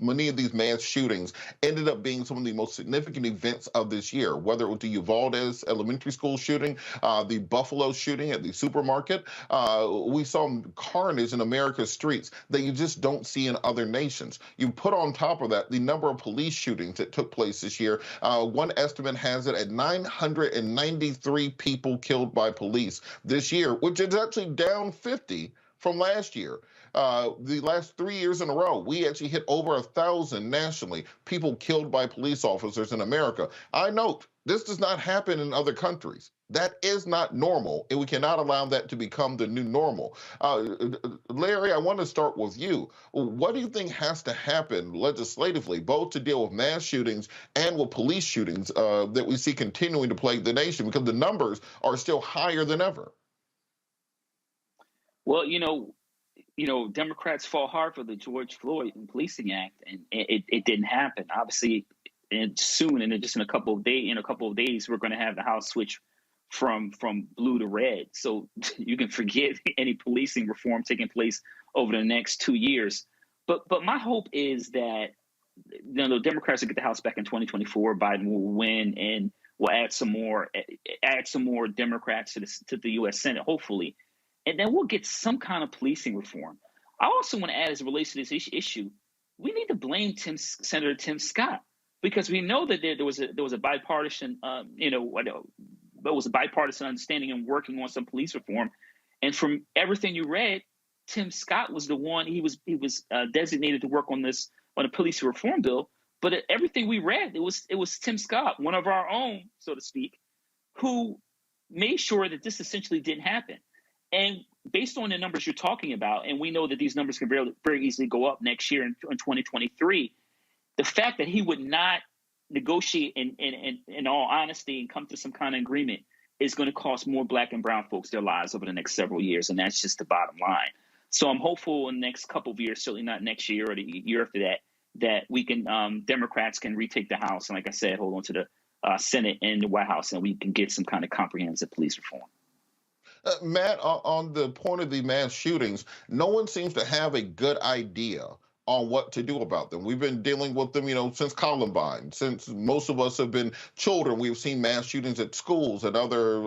Many of these mass shootings ended up being some of the most significant events of this year, whether it was the Uvalde elementary school shooting, the Buffalo shooting at the supermarket. We saw carnage in America's streets that you just don't see in other nations. You put on top of that the number of police shootings that took place this year. One estimate has it at 993 people killed by police this year, which is actually down 50 from last year. The last 3 years in a row, we actually hit over 1,000 nationally, people killed by police officers in America. I note This does not happen in other countries. That is not normal, and we cannot allow that to become the new normal. Larry, I want to start with you. What do you think has to happen legislatively, both to deal with mass shootings and with police shootings that we see continuing to plague the nation, because the numbers are still higher than ever? Well, Democrats fought hard for the George Floyd Policing Act, and it didn't happen. Obviously, and soon, in just a couple of days, we're going to have the House switch from blue to red. So you can forget any policing reform taking place over the next 2 years. But my hope is that the Democrats will get the House back in 2024. Biden will win, and will add some more Democrats to the U.S. Senate, hopefully, and then we'll get some kind of policing reform. I also want to add, as it relates to this issue, we need to blame Senator Tim Scott, because we know that there was a bipartisan there was a bipartisan understanding and working on some police reform. And from everything you read, Tim Scott was the one. He was designated to work on a police reform bill. But everything we read, it was Tim Scott, one of our own, so to speak, who made sure that this essentially didn't happen. And based on the numbers you're talking about, and we know that these numbers can very, very easily go up next year in 2023, the fact that he would not negotiate in all honesty and come to some kind of agreement is going to cost more Black and brown folks their lives over the next several years. And that's just the bottom line. So I'm hopeful in the next couple of years, certainly not next year or the year after that we can, Democrats can retake the House. And like I said, hold on to the Senate and the White House, and we can get some kind of comprehensive police reform. Matt, on the point of the mass shootings, no one seems to have a good idea on what to do about them. We've been dealing with them, since Columbine. Since most of us have been children, we've seen mass shootings at schools, at other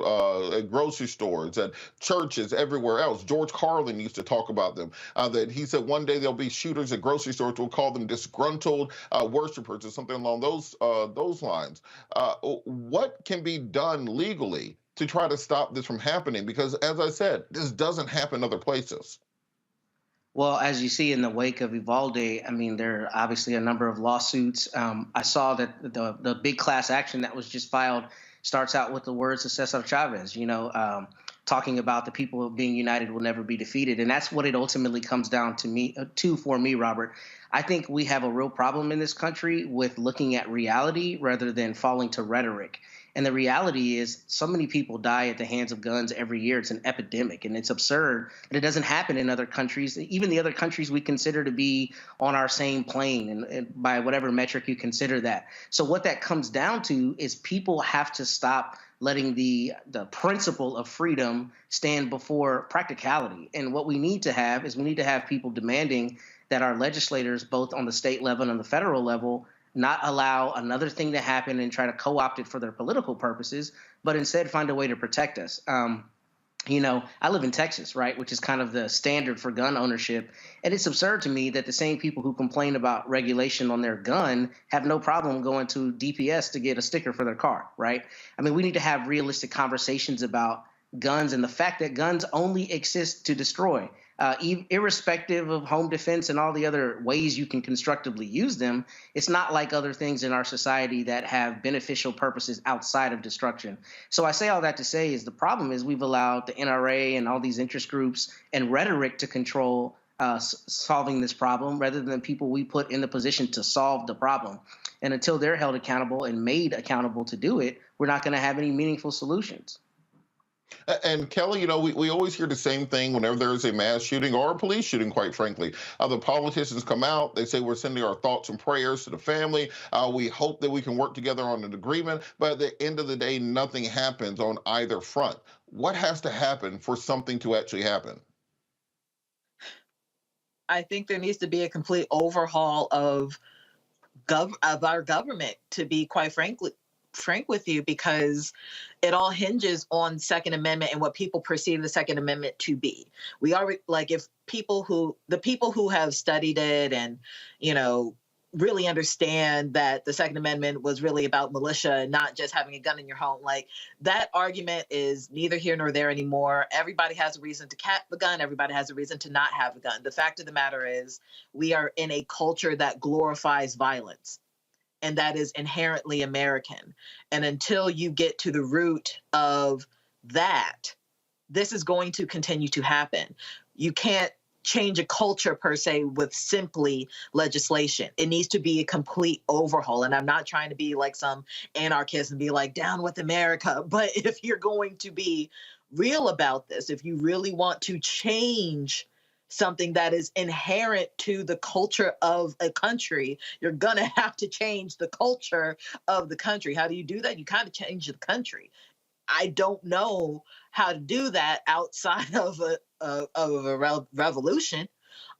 at grocery stores, at churches, everywhere else. George Carlin used to talk about them, that he said one day there'll be shooters at grocery stores. We'll call them disgruntled worshipers or something along those lines. What can be done legally to try to stop this from happening? Because, as I said, this doesn't happen other places. Well, as you see in the wake of Uvalde, there are obviously a number of lawsuits. I saw that the big class action that was just filed starts out with the words of Cesar Chavez, talking about the people being united will never be defeated. And that's what it ultimately comes down to for me, Robert. I think we have a real problem in this country with looking at reality rather than falling to rhetoric. And the reality is so many people die at the hands of guns every year. It's an epidemic, and it's absurd that it doesn't happen in other countries, even the other countries we consider to be on our same plane, and by whatever metric you consider that. So what that comes down to is people have to stop letting the principle of freedom stand before practicality. And what we need to have people demanding that our legislators, both on the state level and on the federal level, not allow another thing to happen and try to co-opt it for their political purposes, but instead find a way to protect us. I live in Texas, right, which is kind of the standard for gun ownership. And it's absurd to me that the same people who complain about regulation on their gun have no problem going to DPS to get a sticker for their car, right? We need to have realistic conversations about guns and the fact that guns only exist to destroy. Irrespective of home defense and all the other ways you can constructively use them, it's not like other things in our society that have beneficial purposes outside of destruction. So I say all that to say is the problem is we've allowed the NRA and all these interest groups and rhetoric to control solving this problem rather than people we put in the position to solve the problem. And until they're held accountable and made accountable to do it, we're not going to have any meaningful solutions. And Kelly, we always hear the same thing whenever there's a mass shooting or a police shooting, quite frankly. The politicians come out, they say we're sending our thoughts and prayers to the family. We hope that we can work together on an agreement. But at the end of the day, nothing happens on either front. What has to happen for something to actually happen? I think there needs to be a complete overhaul of our government, to be quite frank with you, because it all hinges on Second Amendment and what people perceive the Second Amendment to be. We are if the people who have studied it and, really understand that the Second Amendment was really about militia and not just having a gun in your home, that argument is neither here nor there anymore. Everybody has a reason to have a gun. Everybody has a reason to not have a gun. The fact of the matter is we are in a culture that glorifies violence. and that is inherently American. And until you get to the root of that, this is going to continue to happen. You can't change a culture per se with simply legislation. It needs to be a complete overhaul. And I'm not trying to be like some anarchist and be like, down with America. But if you're going to be real about this, if you really want to change something that is inherent to the culture of a country, you're going to have to change the culture of the country. How do you do that? You kind of change the country. I don't know how to do that outside of a revolution.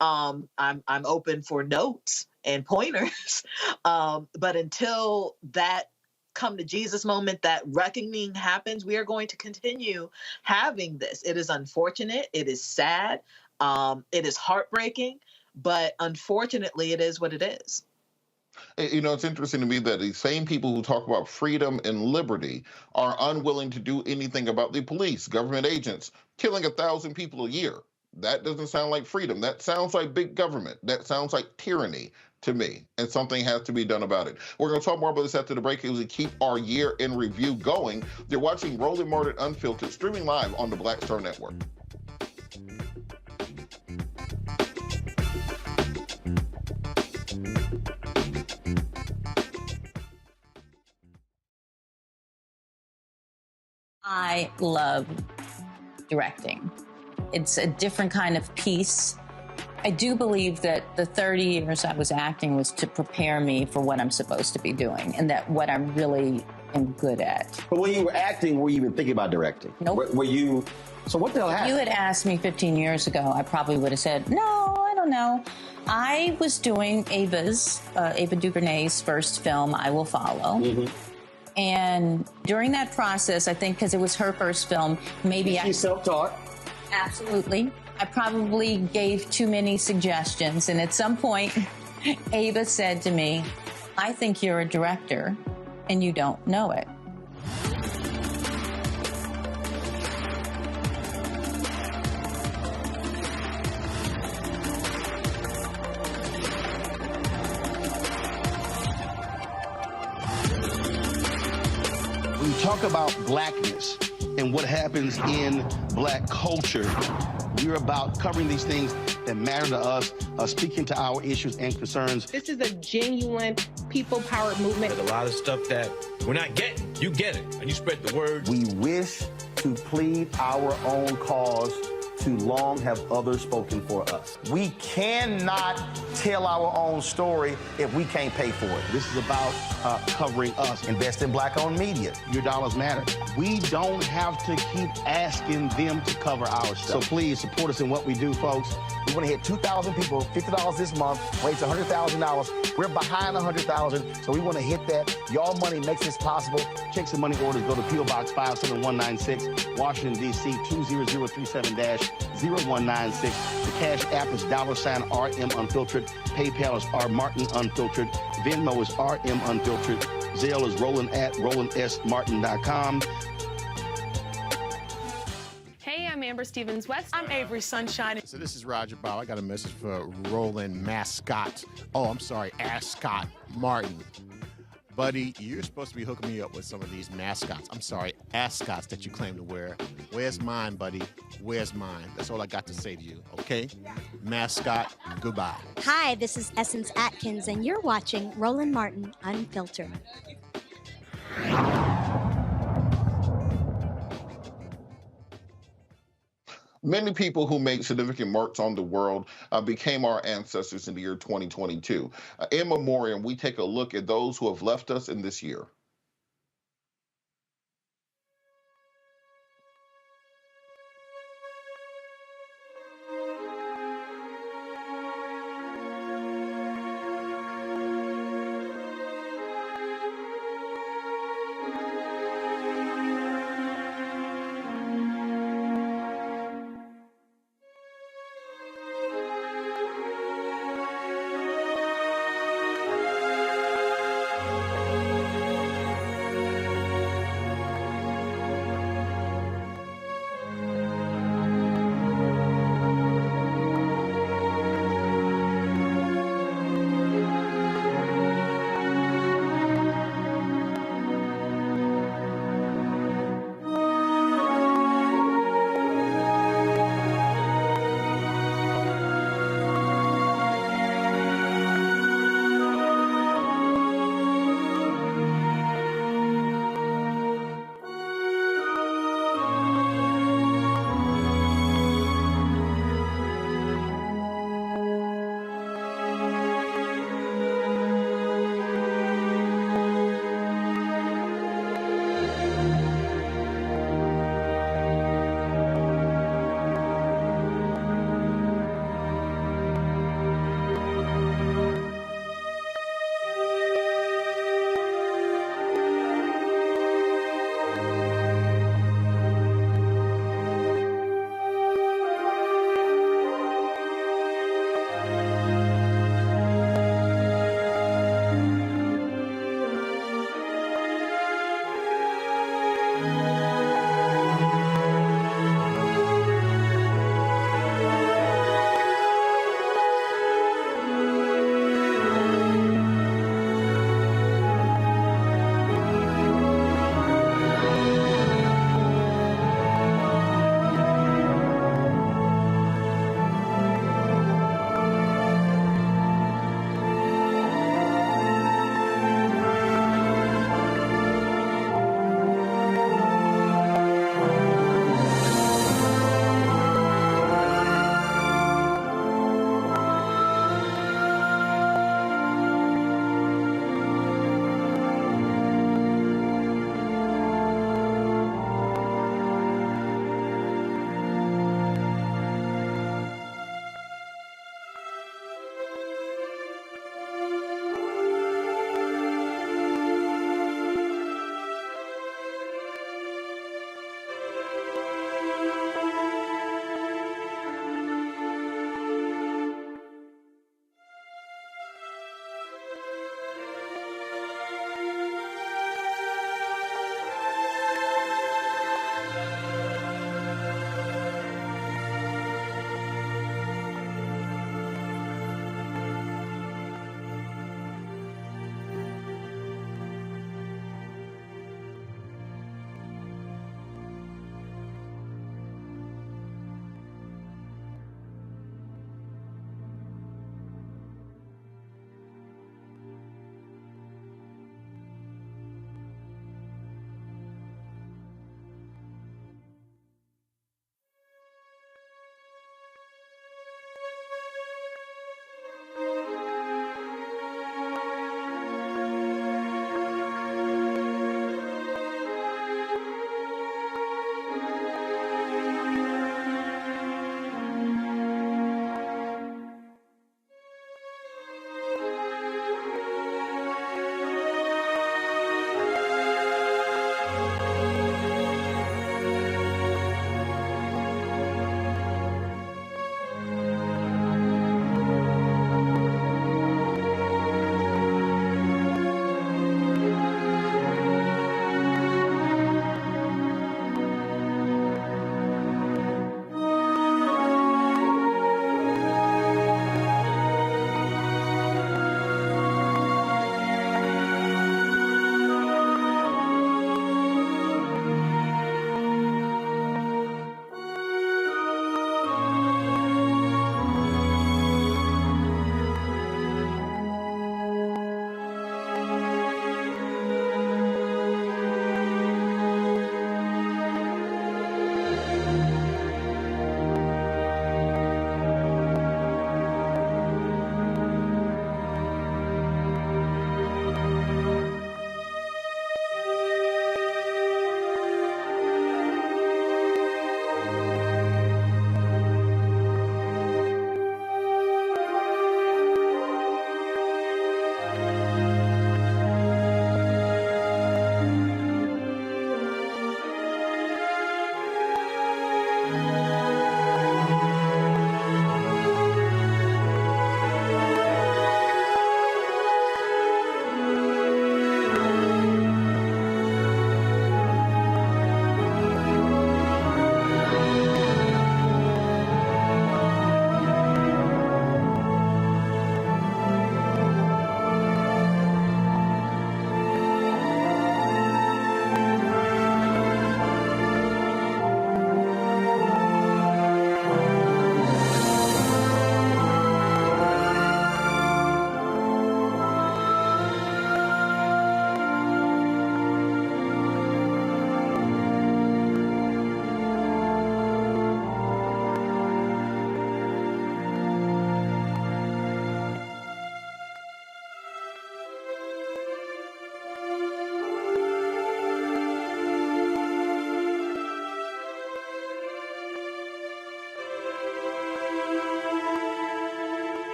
I'm open for notes and pointers, but until that come to Jesus moment, that reckoning happens, we are going to continue having this. It is unfortunate. It is sad. It is heartbreaking, but unfortunately, it is what it is. You know, it's interesting to me that these same people who talk about freedom and liberty are unwilling to do anything about the police, government agents, killing 1,000 people a year. That doesn't sound like freedom. That sounds like big government. That sounds like tyranny to me, and something has to be done about it. We're going to talk more about this after the break as we keep our year in review going. You're watching Roland Martin Unfiltered, streaming live on the Black Star Network. I love directing. It's a different kind of piece. I do believe that the 30 years I was acting was to prepare me for what I'm supposed to be doing and that what I really am good at. But when you were acting, were you even thinking about directing? Nope. Were you, so what the hell happened? If you had asked me 15 years ago, I probably would have said, no, I don't know. I was doing Ava DuVernay's first film, I Will Follow. Mm-hmm. And during that process, I think because it was her first film, maybe She's self-taught. Absolutely. I probably gave too many suggestions. And at some point, Ava said to me, I think you're a director and you don't know it. When you talk about blackness and what happens in black culture, we're about covering these things that matter to us, speaking to our issues and concerns. This is a genuine people-powered movement. There's a lot of stuff that we're not getting. You get it, and you spread the word. We wish to plead our own cause. Too long have others spoken for us. We cannot tell our own story if we can't pay for it. This is about covering us. Invest in black-owned media. Your dollars matter. We don't have to keep asking them to cover our stuff. So please support us in what we do, folks. We want to hit 2,000 people, $50 this month, raise $100,000. We're behind $100,000, so we want to hit that. Y'all money makes this possible. Checks and money orders go to P.O. Box 57196, Washington, D.C. 20037-0196. The Cash App is $RM Unfiltered. PayPal is R Martin Unfiltered. Venmo is RM Unfiltered. Zelle is Roland at RolandSMartin.com. Hey, I'm Amber Stevens-West. I'm Avery Sunshine. So this is Roger Bow. I got a message for Roland Mascot. Oh, I'm sorry, Ascot Martin. Buddy, you're supposed to be hooking me up with some of these mascots. I'm sorry, ascots that you claim to wear. Where's mine, buddy? Where's mine? That's all I got to say to you, okay? Mascot, goodbye. Hi, this is Essence Atkins, and you're watching Roland Martin Unfiltered. Many people who made significant marks on the world became our ancestors in the year 2022. In memoriam, we take a look at those who have left us in this year.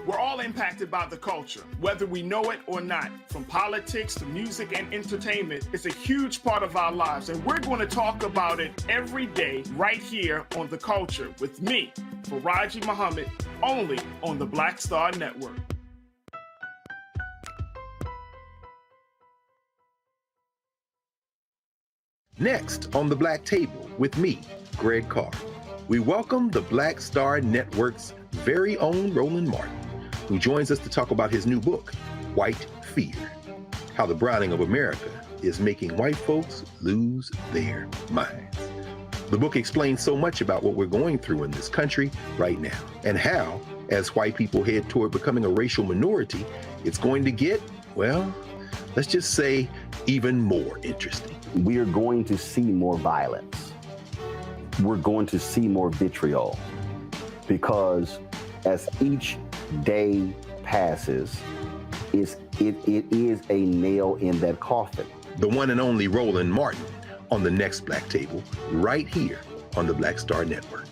We're all impacted by the culture, whether we know it or not. From politics to music and entertainment, it's a huge part of our lives, and we're going to talk about it every day right here on The Culture with me, Faraji Muhammad, only on the Black Star Network. Next on The Black Table with me, Greg Carr, we welcome the Black Star Network's very own Roland Martin, who joins us to talk about his new book, White Fear, How the Browning of America is Making White Folks Lose Their Minds. The book explains so much about what we're going through in this country right now, and how, as white people head toward becoming a racial minority, it's going to get, well, let's just say, even more interesting. We are going to see more violence. We're going to see more vitriol, because as each day passes, it is a nail in that coffin. The one and only Roland Martin on the next Black Table, right here on the Black Star Network.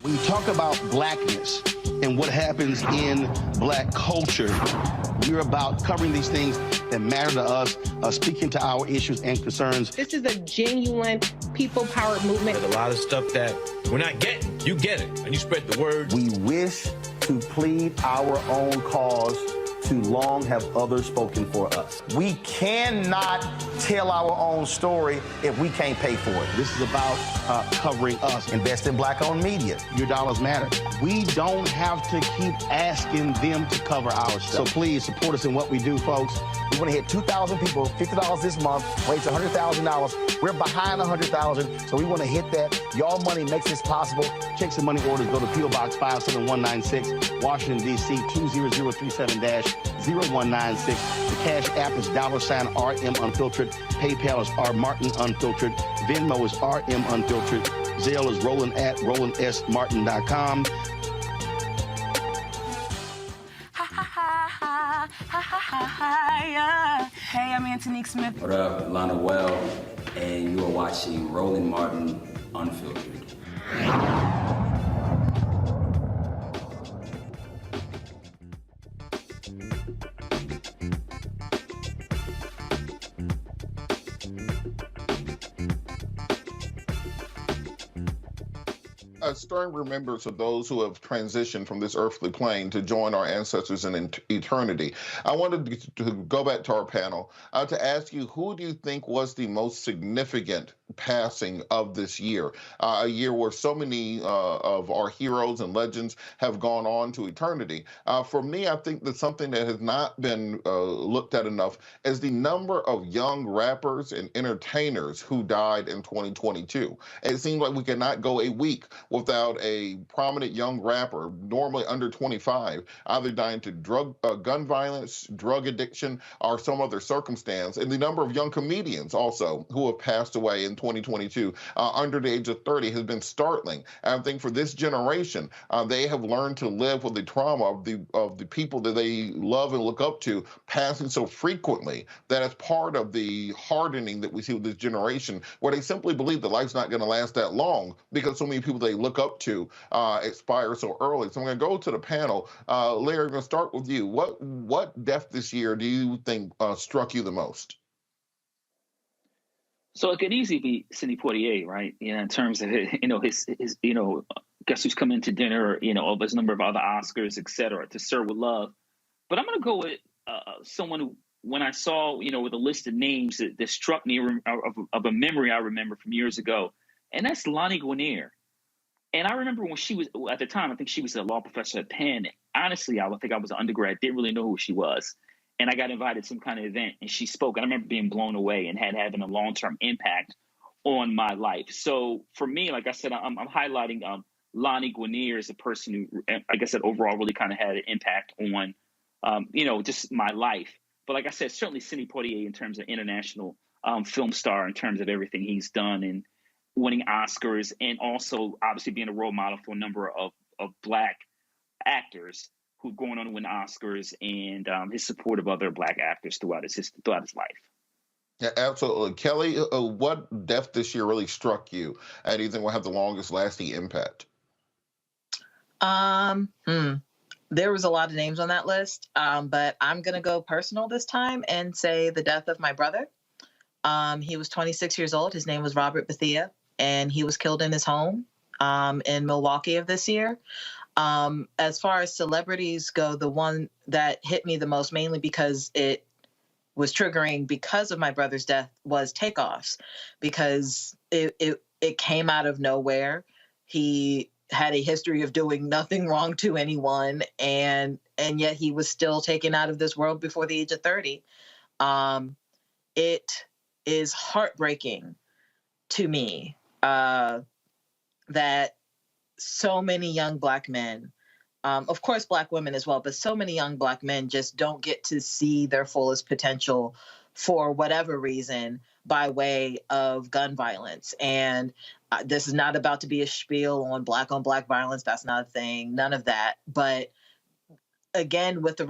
When you talk about blackness and what happens in black culture, we're about covering these things that matter to us, speaking to our issues and concerns. This is a genuine people-powered movement. There's a lot of stuff that we're not getting. You get it, and you spread the word. We wish to plead our own cause. Too long have others spoken for us. We cannot tell our own story if we can't pay for it. This is about covering us. Invest in black-owned media. Your dollars matter. We don't have to keep asking them to cover our stuff. So please support us in what we do, folks. We want to hit 2,000 people, $50 this month, raise $100,000. We're behind 100,000, so we want to hit that. Y'all money makes this possible. Checks and money orders go to P.O. Box 57196, Washington, D.C. 20037-0196. The Cash App is $RM Unfiltered. PayPal is R Martin Unfiltered. Venmo is RM Unfiltered. Zelle is Roland at RolandSMartin.com. Hey, I'm Antonique Smith. What up, Lana Well, and you are watching Roland Martin Unfiltered. A stern remembrance of those who have transitioned from this earthly plane to join our ancestors in eternity. I wanted to go back to our panel to ask you, who do you think was the most significant passing of this year? A year where so many of our heroes and legends have gone on to eternity. For me, I think that something that has not been looked at enough is the number of young rappers and entertainers who died in 2022. It seems like we cannot go a week without a prominent young rapper, normally under 25, either dying to gun violence, drug addiction, or some other circumstance. And the number of young comedians also who have passed away in 2022 under the age of 30 has been startling. And I think for this generation, they have learned to live with the trauma of the people that they love and look up to passing so frequently that it's part of the hardening that we see with this generation, where they simply believe that life's not going to last that long because so many people they look up to expire so early. So I'm going to go to the panel. Larry, I'm going to start with you. What death this year do you think struck you the most? So it could easily be Sidney Poitier, right? In terms of his Guess Who's Coming to Dinner, of his number of other Oscars, et cetera, To Sir With Love. But I'm going to go with someone who, when I saw, with a list of names that struck me of a memory I remember from years ago, and that's Lani Guinier. And I remember when she was, at the time, I think she was a law professor at Penn. Honestly, I think I was an undergrad, didn't really know who she was. And I got invited to some kind of event, and she spoke. And I remember being blown away and having a long-term impact on my life. So for me, like I said, I'm highlighting Lani Guinier as a person who, like I said, overall really kind of had an impact on, just my life. But like I said, certainly Sidney Poitier in terms of international film star, in terms of everything he's done and winning Oscars, and also obviously being a role model for a number of Black actors who've gone on to win Oscars, and his support of other Black actors throughout his life. Yeah, absolutely. Kelly, what death this year really struck you, and do you think will have the longest lasting impact? There was a lot of names on that list, but I'm going to go personal this time and say the death of my brother. He was 26 years old. His name was Robert Bethea, and he was killed in his home in Milwaukee of this year. As far as celebrities go, the one that hit me the most, mainly because it was triggering because of my brother's death, was Takeoffs, because it came out of nowhere. He had a history of doing nothing wrong to anyone, and yet he was still taken out of this world before the age of 30. It is heartbreaking to me that so many young Black men, of course Black women as well, but so many young Black men just don't get to see their fullest potential for whatever reason by way of gun violence. And this is not about to be a spiel on Black violence. That's not a thing. None of that. But again, with the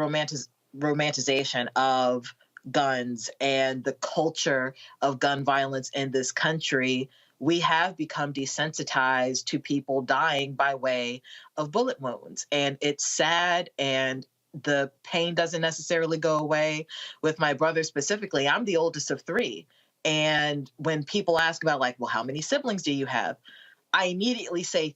romanticization of guns and the culture of gun violence in this country, we have become desensitized to people dying by way of bullet wounds. And it's sad, and the pain doesn't necessarily go away. With my brother specifically, I'm the oldest of 3. And when people ask about, like, well, how many siblings do you have? I immediately say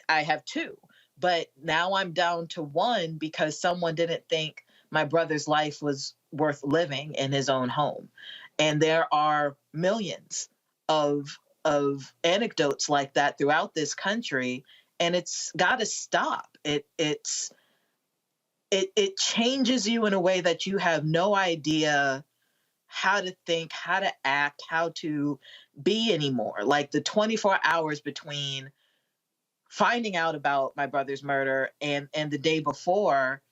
I have 2. But now I'm down to 1 because someone didn't think my brother's life was worth living in his own home. And there are millions of anecdotes like that throughout this country, and it's got to stop. It changes you in a way that you have no idea how to think, how to act, how to be anymore. Like the 24 hours between finding out about my brother's murder and the day before,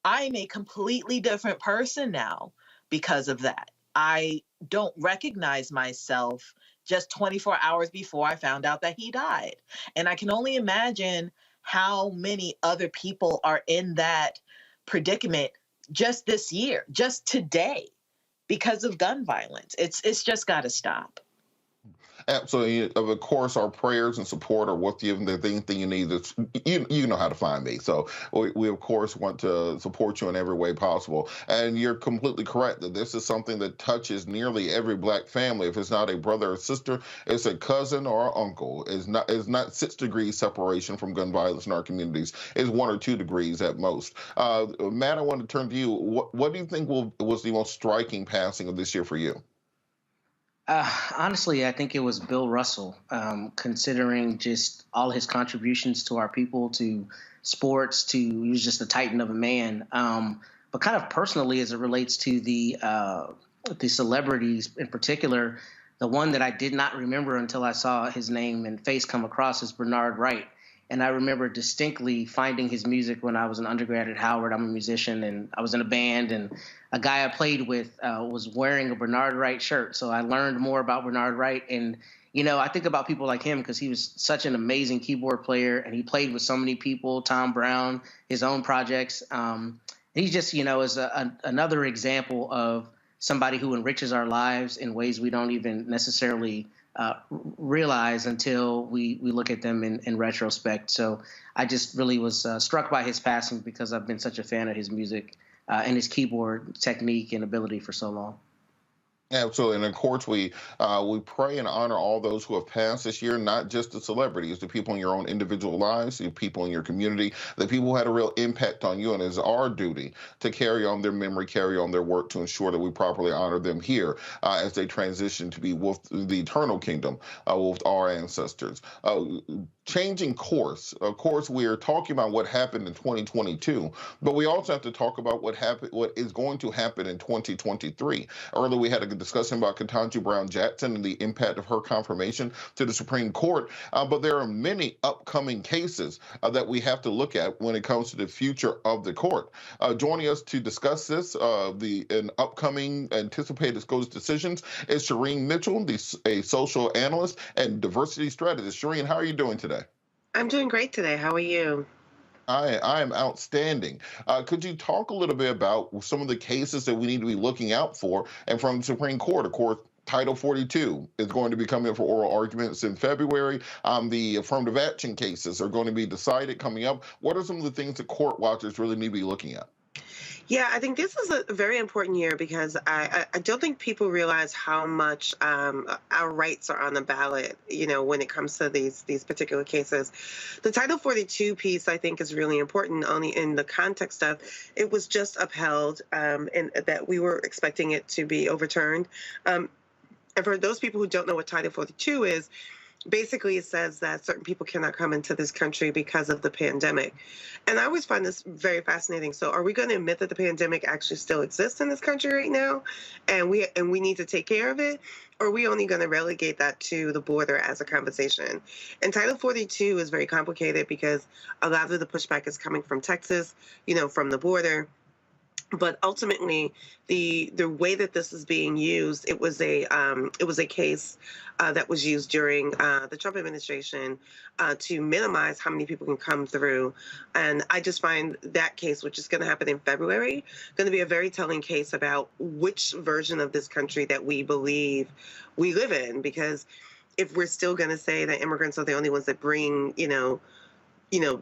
I'm a completely different person now because of that. I don't recognize myself just 24 hours before I found out that he died. And I can only imagine how many other people are in that predicament just this year, just today, because of gun violence. It's just got to stop. Absolutely. Of course, our prayers and support are what you the thing you need. You know how to find me. So we of course want to support you in every way possible. And you're completely correct that this is something that touches nearly every Black family. If it's not a brother or sister, it's a cousin or an uncle. It's not 6 degrees separation from gun violence in our communities. It's 1 or 2 degrees at most. Matt, I want to turn to you. What do you think was the most striking passing of this year for you? Honestly, I think it was Bill Russell, considering just all his contributions to our people, to sports, he was just a titan of a man. But kind of personally, as it relates to the celebrities in particular, the one that I did not remember until I saw his name and face come across is Bernard Wright. And I remember distinctly finding his music when I was an undergrad at Howard. I'm a musician, and I was in a band, and a guy I played with was wearing a Bernard Wright shirt. So I learned more about Bernard Wright. And, you know, I think about people like him because he was such an amazing keyboard player, and he played with so many people, Tom Brown, his own projects. He just, you know, is another example of somebody who enriches our lives in ways we don't even necessarily realize until we look at them in retrospect. So I just really was struck by his passing because I've been such a fan of his music and his keyboard technique and ability for so long. Absolutely. And of course, we pray and honor all those who have passed this year, not just the celebrities, the people in your own individual lives, the people in your community, the people who had a real impact on you. And it's our duty to carry on their memory, carry on their work to ensure that we properly honor them here as they transition to be with the eternal kingdom with our ancestors. Changing course. Of course, we are talking about what happened in 2022, but we also have to talk about what is going to happen in 2023. Earlier, we had a discussion about Ketanji Brown Jackson and the impact of her confirmation to the Supreme Court, but there are many upcoming cases that we have to look at when it comes to the future of the court. Joining us to discuss this, an upcoming anticipated SCOTUS decisions, is Shireen Mitchell, a social analyst and diversity strategist. Shireen, how are you doing today? I'm doing great today. How are you? I am outstanding. Could you talk a little bit about some of the cases that we need to be looking out for? And from the Supreme Court, of course, Title 42 is going to be coming up for oral arguments in February. The affirmative action cases are going to be decided coming up. What are some of the things that court watchers really need to be looking at? Yeah, I think this is a very important year because I don't think people realize how much our rights are on the ballot, when it comes to these particular cases. The Title 42 piece, I think, is really important only in the context of it was just upheld and that we were expecting it to be overturned. And for those people who don't know what Title 42 is, basically it says that certain people cannot come into this country because of the pandemic. And I always find this very fascinating. So are we going to admit that the pandemic actually still exists in this country right now and we need to take care of it? Or are we only going to relegate that to the border as a conversation? And Title 42 is very complicated because a lot of the pushback is coming from Texas, from the border. But ultimately, the way that this is being used, it was a case that was used during the Trump administration to minimize how many people can come through. And I just find that case, which is going to happen in February, going to be a very telling case about which version of this country that we believe we live in. Because if we're still going to say that immigrants are the only ones that bring,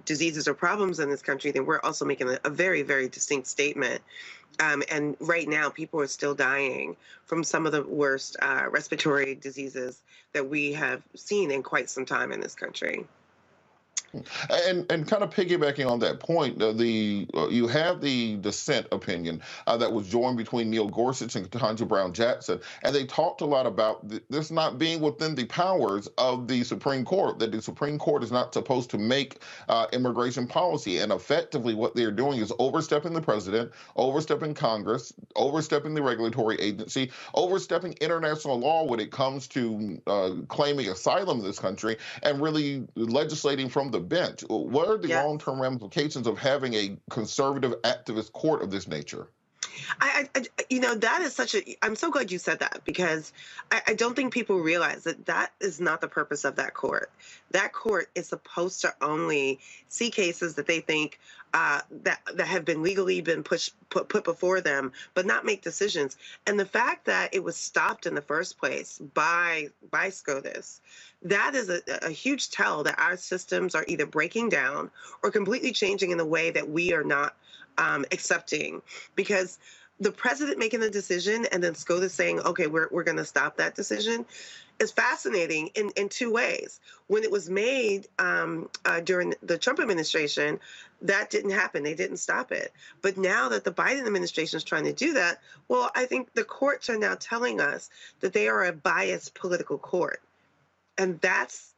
diseases or problems in this country, then we're also making a very, very distinct statement. And right now, people are still dying from some of the worst respiratory diseases that we have seen in quite some time in this country. And kind of piggybacking on that point, you have the dissent opinion that was joined between Neil Gorsuch and Ketanji Brown Jackson, and they talked a lot about this not being within the powers of the Supreme Court, that the Supreme Court is not supposed to make immigration policy, and effectively what they're doing is overstepping the president, overstepping Congress, overstepping the regulatory agency, overstepping international law when it comes to claiming asylum in this country, and really legislating from the bench. What are the long-term ramifications of having a conservative activist court of this nature? That is I'm so glad you said that, because I don't think people realize that is not the purpose of that court. That court is supposed to only see cases that they think that have been legally put before them, but not make decisions. And the fact that it was stopped in the first place by SCOTUS, that is a huge tell that our systems are either breaking down or completely changing in a way that we are not accepting. Because the president making the decision and then SCOTUS saying, okay, we're going to stop that decision is fascinating in two ways. When it was made during the Trump administration, that didn't happen. They didn't stop it. But now that the Biden administration is trying to do that, well, I think the courts are now telling us that they are a biased political court. And that's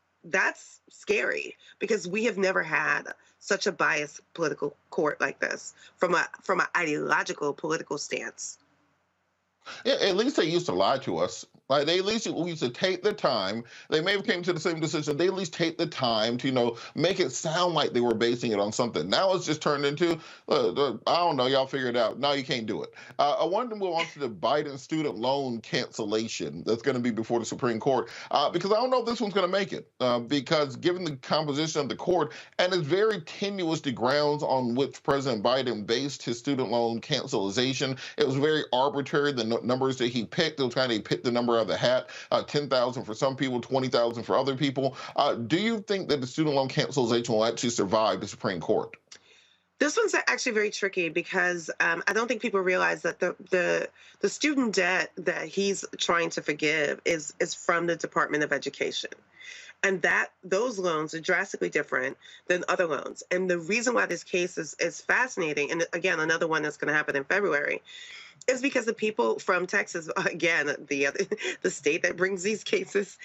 scary, because we have never had such a biased political court like this from an ideological political stance. Yeah, at least they used to lie to us. Like, they at least used to take the time. They may have came to the same decision. They at least take the time to, make it sound like they were basing it on something. Now it's just turned into, I don't know, y'all figure it out. Now you can't do it. I wanted to move on to the Biden student loan cancellation that's going to be before the Supreme Court, because I don't know if this one's going to make it, because given the composition of the court, and it's very tenuous, the grounds on which President Biden based his student loan cancellation. It was very arbitrary, the numbers that he picked. It was kind of, he picked the number of the hat, 10,000 for some people, 20,000 for other people. Do you think that the student loan cancellation will actually survive the Supreme Court? This one's actually very tricky, because I don't think people realize that the student debt that he's trying to forgive is from the Department of Education. And those loans are drastically different than other loans. And the reason why this case is fascinating, and again, another one that's going to happen in February, is because the people from Texas, again, the state that brings these cases,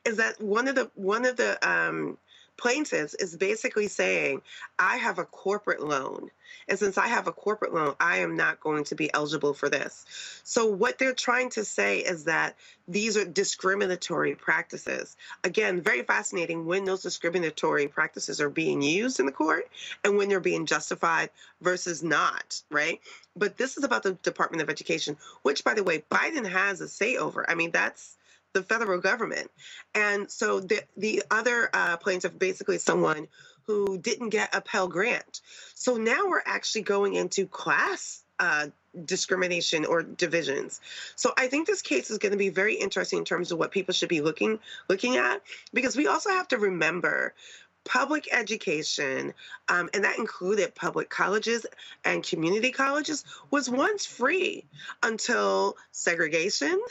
is that one of the plaintiffs is basically saying, I have a corporate loan. And since I have a corporate loan, I am not going to be eligible for this. So what they're trying to say is that these are discriminatory practices. Again, very fascinating when those discriminatory practices are being used in the court and when they're being justified versus not, right? But this is about the Department of Education, which, by the way, Biden has a say over. I mean, that's the federal government. And so the other plaintiff, basically someone who didn't get a Pell Grant. So now we're actually going into class discrimination or divisions. So I think this case is going to be very interesting in terms of what people should be looking at, because we also have to remember public education, and that included public colleges and community colleges, was once free until segregation,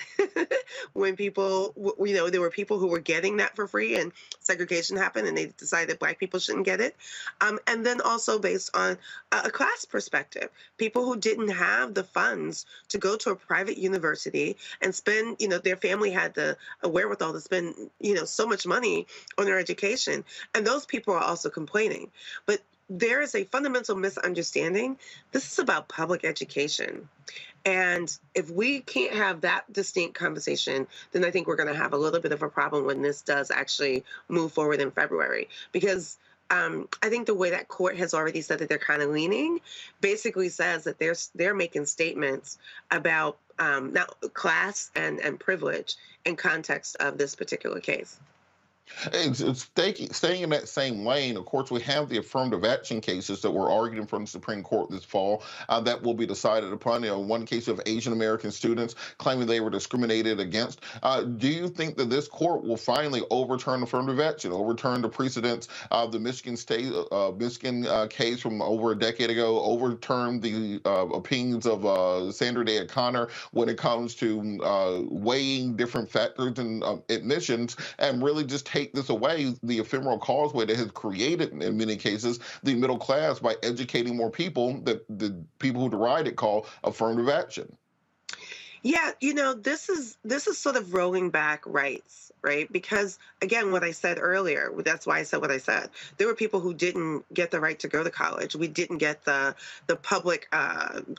when people, there were people who were getting that for free and segregation happened and they decided that Black people shouldn't get it. And then also based on a class perspective, people who didn't have the funds to go to a private university and spend, their family had the wherewithal to spend, so much money on their education. And those people are also complaining. But there is a fundamental misunderstanding. This is about public education. And if we can't have that distinct conversation, then I think we're going to have a little bit of a problem when this does actually move forward in February. Because I think the way that court has already said that they're kind of leaning basically says that they're making statements about now class and privilege in context of this particular case. It's staying in that same lane, of course, we have the affirmative action cases that were argued in front of the Supreme Court this fall that will be decided upon. One case of Asian American students claiming they were discriminated against. Do you think that this court will finally overturn affirmative action, overturn the precedents of the Michigan case from over a decade ago, overturn the opinions of Sandra Day O'Connor when it comes to weighing different factors and admissions, and really just take this away, the ephemeral causeway that has created, in many cases, the middle class by educating more people that the people who deride it call affirmative action? Yeah, this is sort of rolling back rights, right? Because again, what I said earlier, that's why I said what I said. There were people who didn't get the right to go to college. We didn't get the public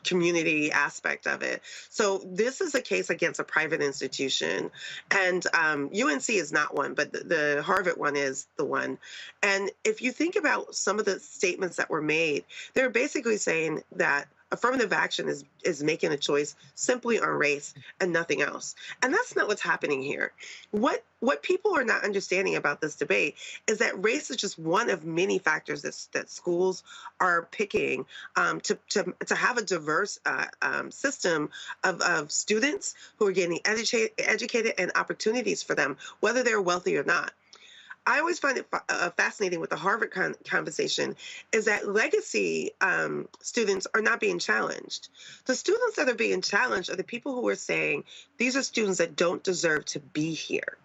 community aspect of it. So this is a case against a private institution, and UNC is not one, but the Harvard one is the one. And if you think about some of the statements that were made, they're basically saying that affirmative action is making a choice simply on race and nothing else. And that's not what's happening here. What people are not understanding about this debate is that race is just one of many factors that schools are picking to have a diverse system of students who are getting educated and opportunities for them, whether they're wealthy or not. I always find it fascinating with the Harvard conversation is that legacy students are not being challenged. The students that are being challenged are the people who are saying these are students that don't deserve to be here,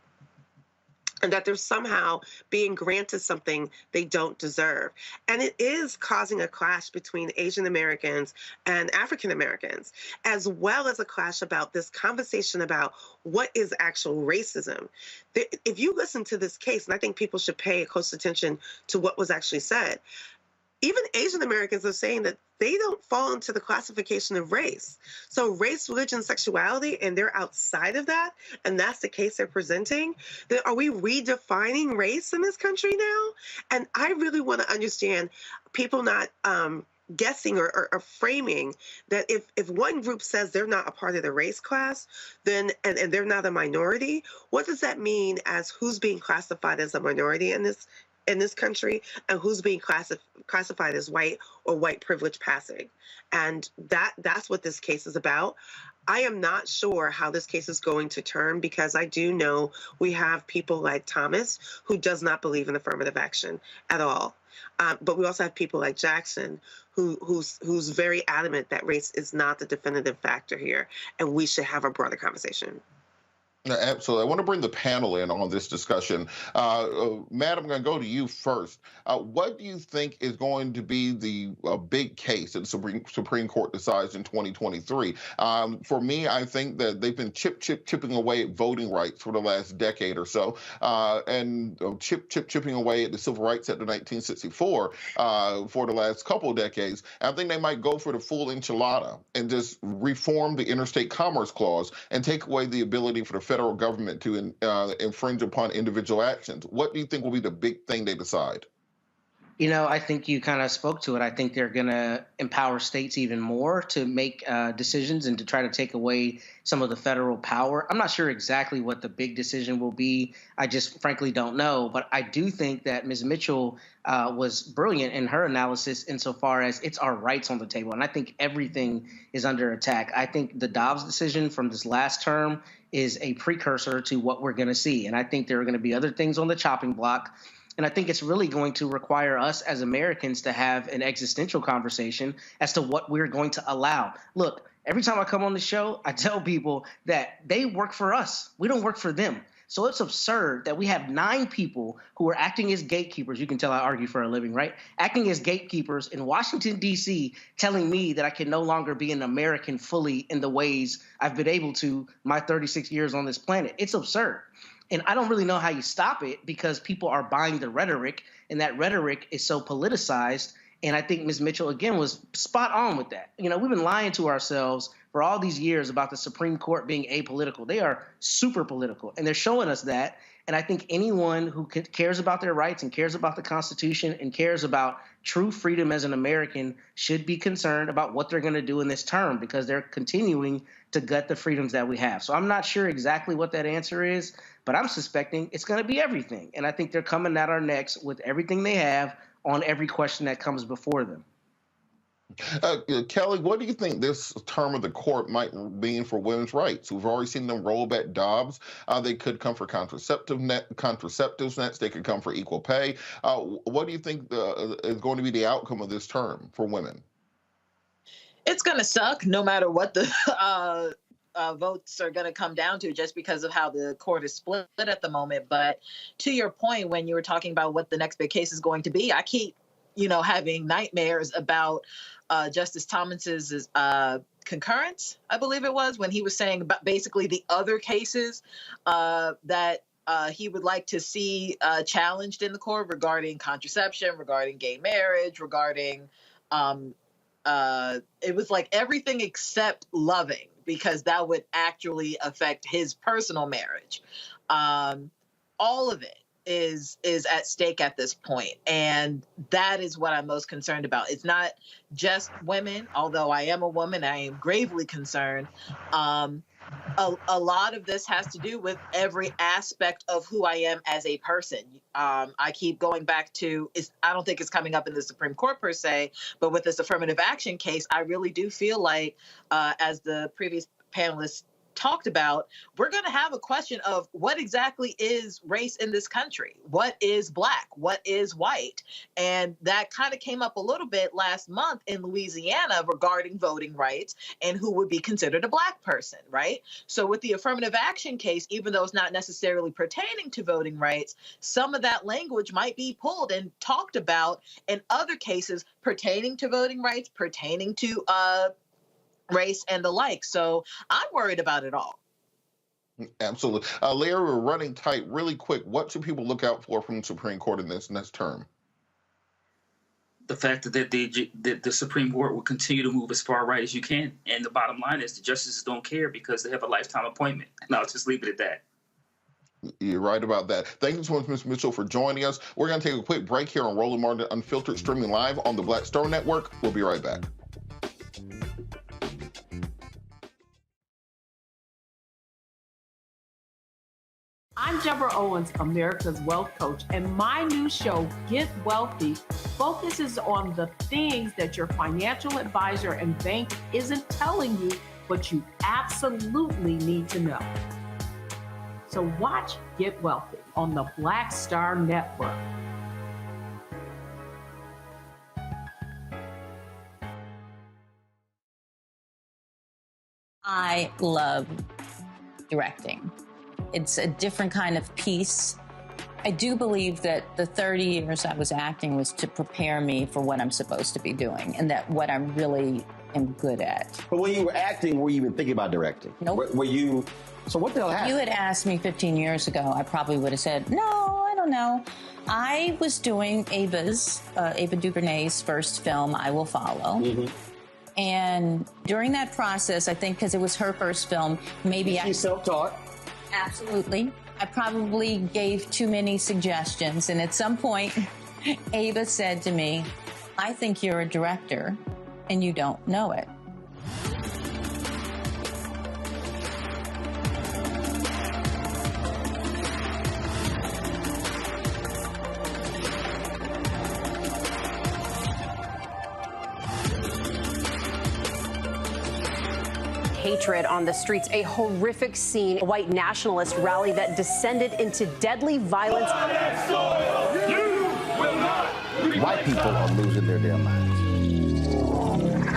and that they're somehow being granted something they don't deserve. And it is causing a clash between Asian Americans and African Americans, as well as a clash about this conversation about what is actual racism. If you listen to this case, and I think people should pay close attention to what was actually said, even Asian Americans are saying that they don't fall into the classification of race. So race, religion, sexuality, and they're outside of that, and that's the case they're presenting. Then are we redefining race in this country now? And I really want to understand people not guessing or framing that if one group says they're not a part of the race class, then and they're not a minority, what does that mean as who's being classified as a minority in this country, and who's being classified as white or white privilege passing? And that's what this case is about. I am not sure how this case is going to turn, because I do know we have people like Thomas who does not believe in affirmative action at all. But we also have people like Jackson who's very adamant that race is not the definitive factor here, and we should have a broader conversation. Absolutely. I want to bring the panel in on this discussion. Matt, I'm going to go to you first. What do you think is going to be the big case that the Supreme Court decides in 2023? For me, I think that they've been chipping away at voting rights for the last decade or so, and chipping away at the Civil Rights Act of 1964 for the last couple of decades. I think they might go for the full enchilada and just reform the Interstate Commerce Clause and take away the ability for the federal government to infringe upon individual actions. What do you think will be the big thing they decide? I think you kind of spoke to it. I think they're going to empower states even more to make decisions and to try to take away some of the federal power. I'm not sure exactly what the big decision will be. I just frankly don't know. But I do think that Ms. Mitchell was brilliant in her analysis insofar as it's our rights on the table. And I think everything is under attack. I think the Dobbs decision from this last term is a precursor to what we're going to see. And I think there are going to be other things on the chopping block. And I think it's really going to require us as Americans to have an existential conversation as to what we're going to allow. Look, every time I come on the show, I tell people that they work for us. We don't work for them. So it's absurd that we have 9 people who are acting as gatekeepers. You can tell I argue for a living, right? Acting as gatekeepers in Washington, D.C., telling me that I can no longer be an American fully in the ways I've been able to my 36 years on this planet. It's absurd. And I don't really know how you stop it because people are buying the rhetoric, and that rhetoric is so politicized. And I think Ms. Mitchell, again, was spot on with that. We've been lying to ourselves for all these years about the Supreme Court being apolitical. They are super political, and they're showing us that. And I think anyone who cares about their rights and cares about the Constitution and cares about true freedom as an American should be concerned about what they're going to do in this term because they're continuing to gut the freedoms that we have. So I'm not sure exactly what that answer is, but I'm suspecting it's going to be everything. And I think they're coming at our necks with everything they have on every question that comes before them. Kelly, what do you think this term of the court might mean for women's rights? We've already seen them roll back Dobbs. They could come for contraceptives next. They could come for equal pay. What do you think is going to be the outcome of this term for women? It's going to suck no matter what the votes are going to come down to just because of how the court is split at the moment. But to your point, when you were talking about what the next big case is going to be, I keep having nightmares about Justice Thomas's concurrence, I believe it was, when he was saying about basically the other cases that he would like to see challenged in the court regarding contraception, regarding gay marriage, regarding it was like everything except loving, because that would actually affect his personal marriage. All of it is at stake at this point, and that is what I'm most concerned about. It's not just women, although I am a woman, I am gravely concerned. A lot of this has to do with every aspect of who I am as a person. I keep going back to, I don't think it's coming up in the Supreme Court per se, but with this affirmative action case, I really do feel like, as the previous panelists talked about, we're going to have a question of what exactly is race in this country? What is Black? What is white? And that kind of came up a little bit last month in Louisiana regarding voting rights and who would be considered a Black person, right? So with the affirmative action case, even though it's not necessarily pertaining to voting rights, some of that language might be pulled and talked about in other cases pertaining to voting rights, pertaining to race and the like. So I'm worried about it all. Absolutely. Larry, we're running tight. Really quick, what should people look out for from the Supreme Court in this next term? The fact that the Supreme Court will continue to move as far right as you can. And the bottom line is the justices don't care because they have a lifetime appointment. And I'll just leave it at that. You're right about that. Thank you so much, Ms. Mitchell, for joining us. We're going to take a quick break here on Roland Martin Unfiltered, streaming live on the Black Star Network. We'll be right back. I'm Deborah Owens, America's Wealth Coach, and my new show, Get Wealthy, focuses on the things that your financial advisor and bank isn't telling you, but you absolutely need to know. So watch Get Wealthy on the Black Star Network. I love directing. It's a different kind of piece. I do believe that the 30 years I was acting was to prepare me for what I'm supposed to be doing and that what I really am good at. But when you were acting, were you even thinking about directing? Nope. Were you? So what the hell happened? You had asked me 15 years ago, I probably would have said, no, I don't know. I was doing Ava DuVernay's first film, I Will Follow. Mm-hmm. And during that process, I think because it was her first film, maybe She's self-taught. Absolutely. I probably gave too many suggestions. And at some point, Ava said to me, I think you're a director and you don't know it. Hatred on the streets, a horrific scene, a white nationalist rally that descended into deadly violence. White people are losing their damn minds.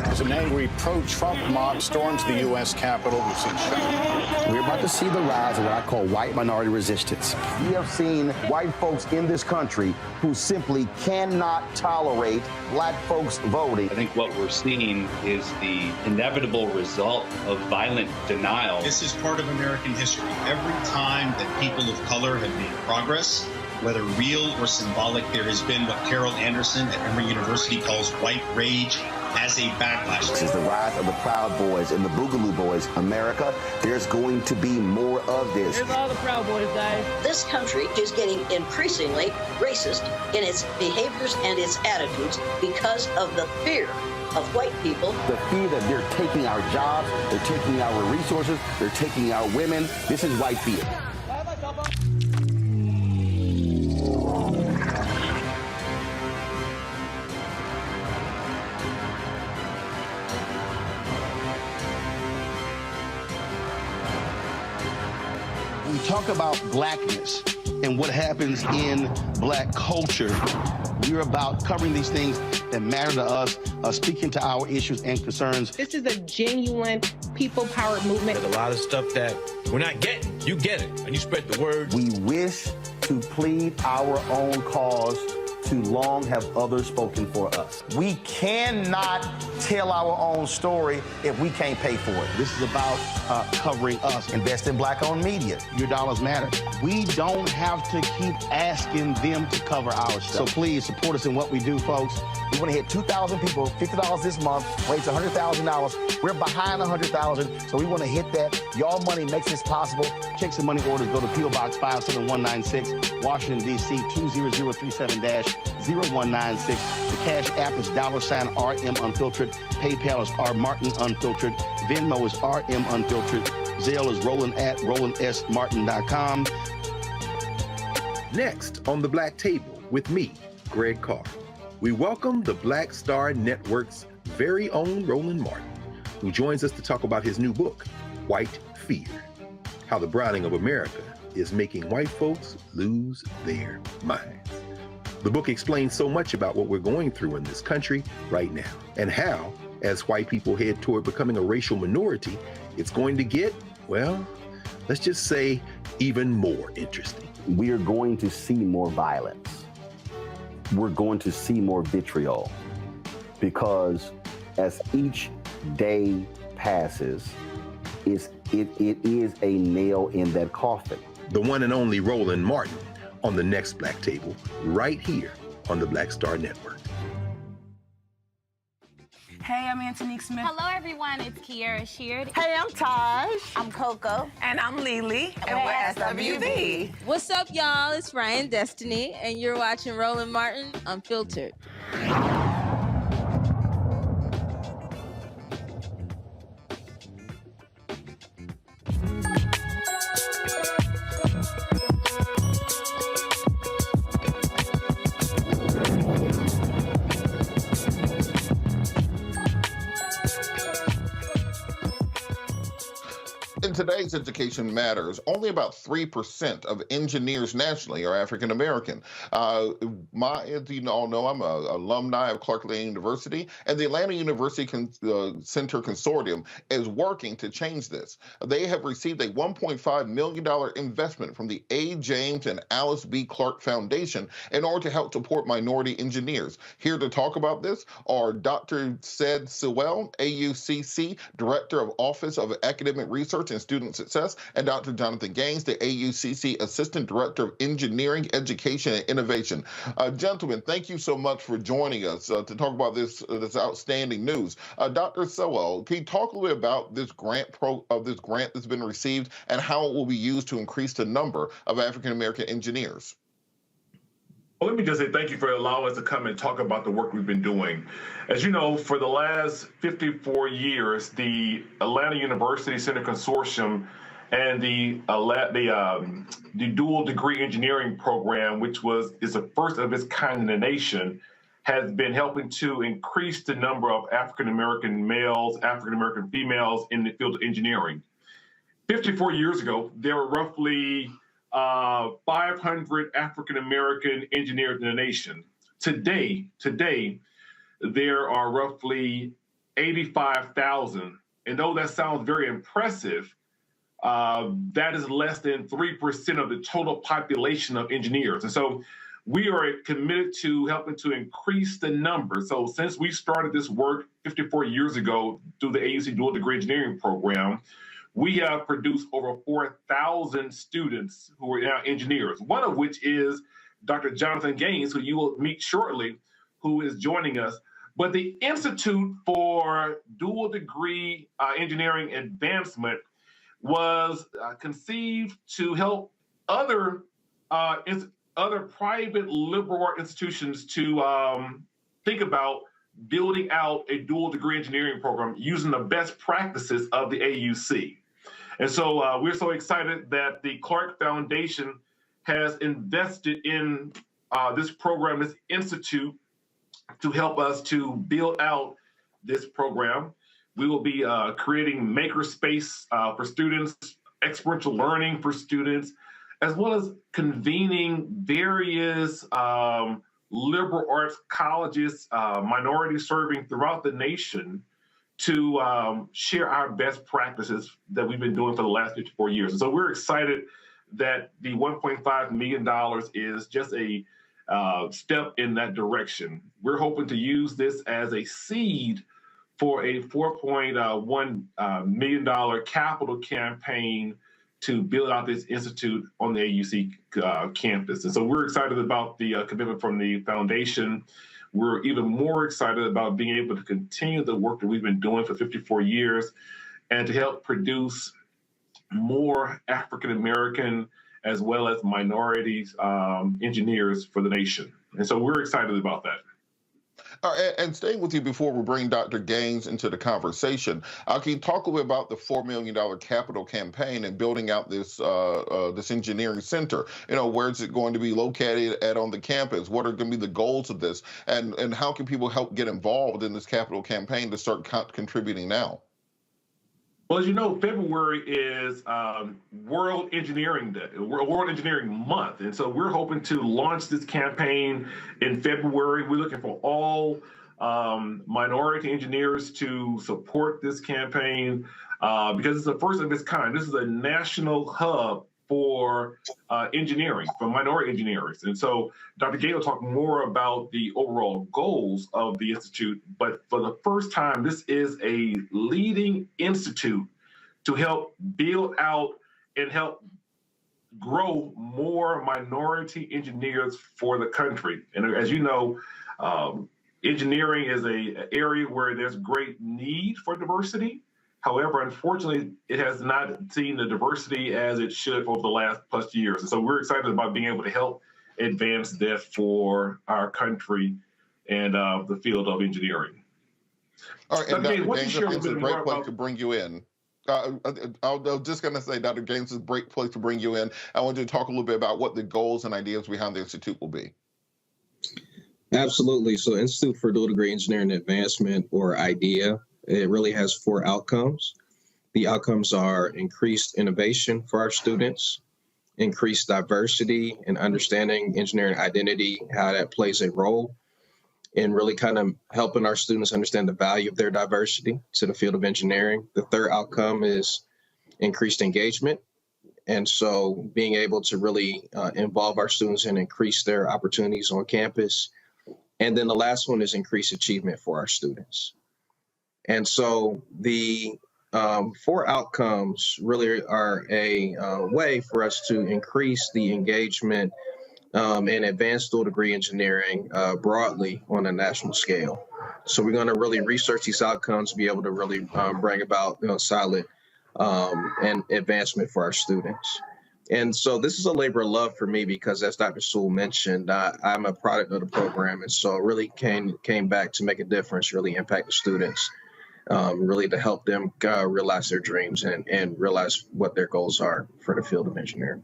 As an angry pro-Trump mob storms the U.S. Capitol, we've seen shots. We're about to see the rise of what I call white minority resistance. We have seen white folks in this country who simply cannot tolerate black folks voting. I think what we're seeing is the inevitable result of violent denial. This is part of American history. Every time that people of color have made progress, whether real or symbolic, there has been what Carol Anderson at Emory University calls white rage as a backlash. This is the rise of the Proud Boys and the Boogaloo Boys. America, there's going to be more of this. Here's all the Proud Boys, guys. This country is getting increasingly racist in its behaviors and its attitudes because of the fear of white people. The fear that they're taking our jobs, they're taking our resources, they're taking our women. This is white fear. We talk about blackness and what happens in black culture. We're about covering these things that matter to us, speaking to our issues and concerns. This is a genuine people-powered movement. There's a lot of stuff that we're not getting. You get it, and you spread the word. We wish to plead our own cause. Too long have others spoken for us. We cannot tell our own story if we can't pay for it. This is about covering us. Invest in black-owned media. Your dollars matter. We don't have to keep asking them to cover our stuff. So please support us in what we do, folks. We want to hit 2,000 people, $50 this month, raise $100,000. We're behind 100,000, so we want to hit that. Y'all money makes this possible. Checks and money orders go to P.O. Box 57196, Washington, D.C. 20037-0196. The Cash App is $RM Unfiltered. PayPal is R Martin Unfiltered. Venmo is RM Unfiltered. Zelle is Roland at RolandSMartin.com. Next on the Black Table with me, Greg Carr, we welcome the Black Star Network's very own Roland Martin, who joins us to talk about his new book, White Fear: How the Browning of America is Making White Folks Lose Their Minds. The book explains so much about what we're going through in this country right now, and how, as white people head toward becoming a racial minority, it's going to get, well, let's just say, even more interesting. We are going to see more violence. We're going to see more vitriol, because as each day passes, it is a nail in that coffin. The one and only Roland Martin on the next Black Table, right here on the Black Star Network. Hey, I'm Antonique Smith. Hello, everyone. It's Kiara Sheard. Hey, I'm Taj. I'm Coco. And I'm Lily. And we're SWV. What's up, y'all? It's Ryan Destiny, and you're watching Roland Martin Unfiltered. In today's Education Matters, only about 3% of engineers nationally are African American. As you all know, I'm an alumni of Clark Atlanta University, and the Atlanta University Center Consortium is working to change this. They have received a $1.5 million investment from the A. James and Alice B. Clark Foundation in order to help support minority engineers. Here to talk about this are Dr. Said Sewell, AUCC Director of Office of Academic Research and Student Success, and Dr. Jonathan Gaines, the AUCC Assistant Director of Engineering, Education, and Innovation. Gentlemen, thank you so much for joining us to talk about this outstanding news. Dr. Sewell, can you talk a little bit about this grant that's been received and how it will be used to increase the number of African American engineers? Well, let me just say thank you for allowing us to come and talk about the work we've been doing. As you know, for the last 54 years, the Atlanta University Center Consortium and the dual degree engineering program, which is the first of its kind in the nation, has been helping to increase the number of African-American males, African-American females in the field of engineering. 54 years ago, there were roughly 500 African-American engineers in the nation. Today, there are roughly 85,000. And though that sounds very impressive, that is less than 3% of the total population of engineers. And so we are committed to helping to increase the number. So since we started this work 54 years ago through the AUC Dual Degree Engineering Program, we have produced over 4,000 students who are now engineers, one of which is Dr. Jonathan Gaines, who you will meet shortly, who is joining us. But the Institute for Dual Degree Engineering Advancement was conceived to help other private liberal arts institutions to think about building out a dual degree engineering program using the best practices of the AUC. And so we're so excited that the Clark Foundation has invested in this program, this institute, to help us to build out this program. We will be creating makerspace for students, experiential learning for students, as well as convening various liberal arts colleges, minorities serving throughout the nation, to share our best practices that we've been doing for the last 54 years. And so we're excited that the $1.5 million is just a step in that direction. We're hoping to use this as a seed for a $4.1 million capital campaign to build out this institute on the AUC campus. And so we're excited about the commitment from the foundation. We're even more excited about being able to continue the work that we've been doing for 54 years and to help produce more African-American as well as minorities engineers for the nation. And so we're excited about that. And staying with you before we bring Dr. Gaines into the conversation, can you talk a little bit about the $4 million capital campaign and building out this this engineering center? You know, where is it going to be located at on the campus? What are going to be the goals of this? And how can people help get involved in this capital campaign to start contributing now? Well, as you know, February is World Engineering Day, World Engineering Month. And so we're hoping to launch this campaign in February. We're looking for all minority engineers to support this campaign because it's the first of its kind. This is a national hub for engineering, for minority engineers. And so Dr. Gay will talk more about the overall goals of the Institute, but for the first time, this is a leading institute to help build out and help grow more minority engineers for the country. And as you know, engineering is an area where there's great need for diversity. However, unfortunately, it has not seen the diversity as it should over the last plus years. And so we're excited about being able to help advance that for our country and the field of engineering. All right, and Dr. Gaines, it's a great place to bring you in. I was just going to say, Dr. Gaines, is a great place to bring you in. I want you to talk a little bit about what the goals and ideas behind the Institute will be. Absolutely. So Institute for Dual Degree Engineering Advancement, or IDEA, it really has 4 outcomes. The outcomes are increased innovation for our students, increased diversity and understanding engineering identity, how that plays a role in really kind of helping our students understand the value of their diversity to the field of engineering. The third outcome is increased engagement. And so being able to really involve our students and increase their opportunities on campus. And then the last one is increased achievement for our students. And so the 4 outcomes really are a way for us to increase the engagement in advanced dual degree engineering broadly on a national scale. So we're going to really research these outcomes, be able to really bring about solid and advancement for our students. And so this is a labor of love for me because, as Dr. Sewell mentioned, I'm a product of the program. And so it really came back to make a difference, really impact the students, really to help them realize their dreams and realize what their goals are for the field of engineering.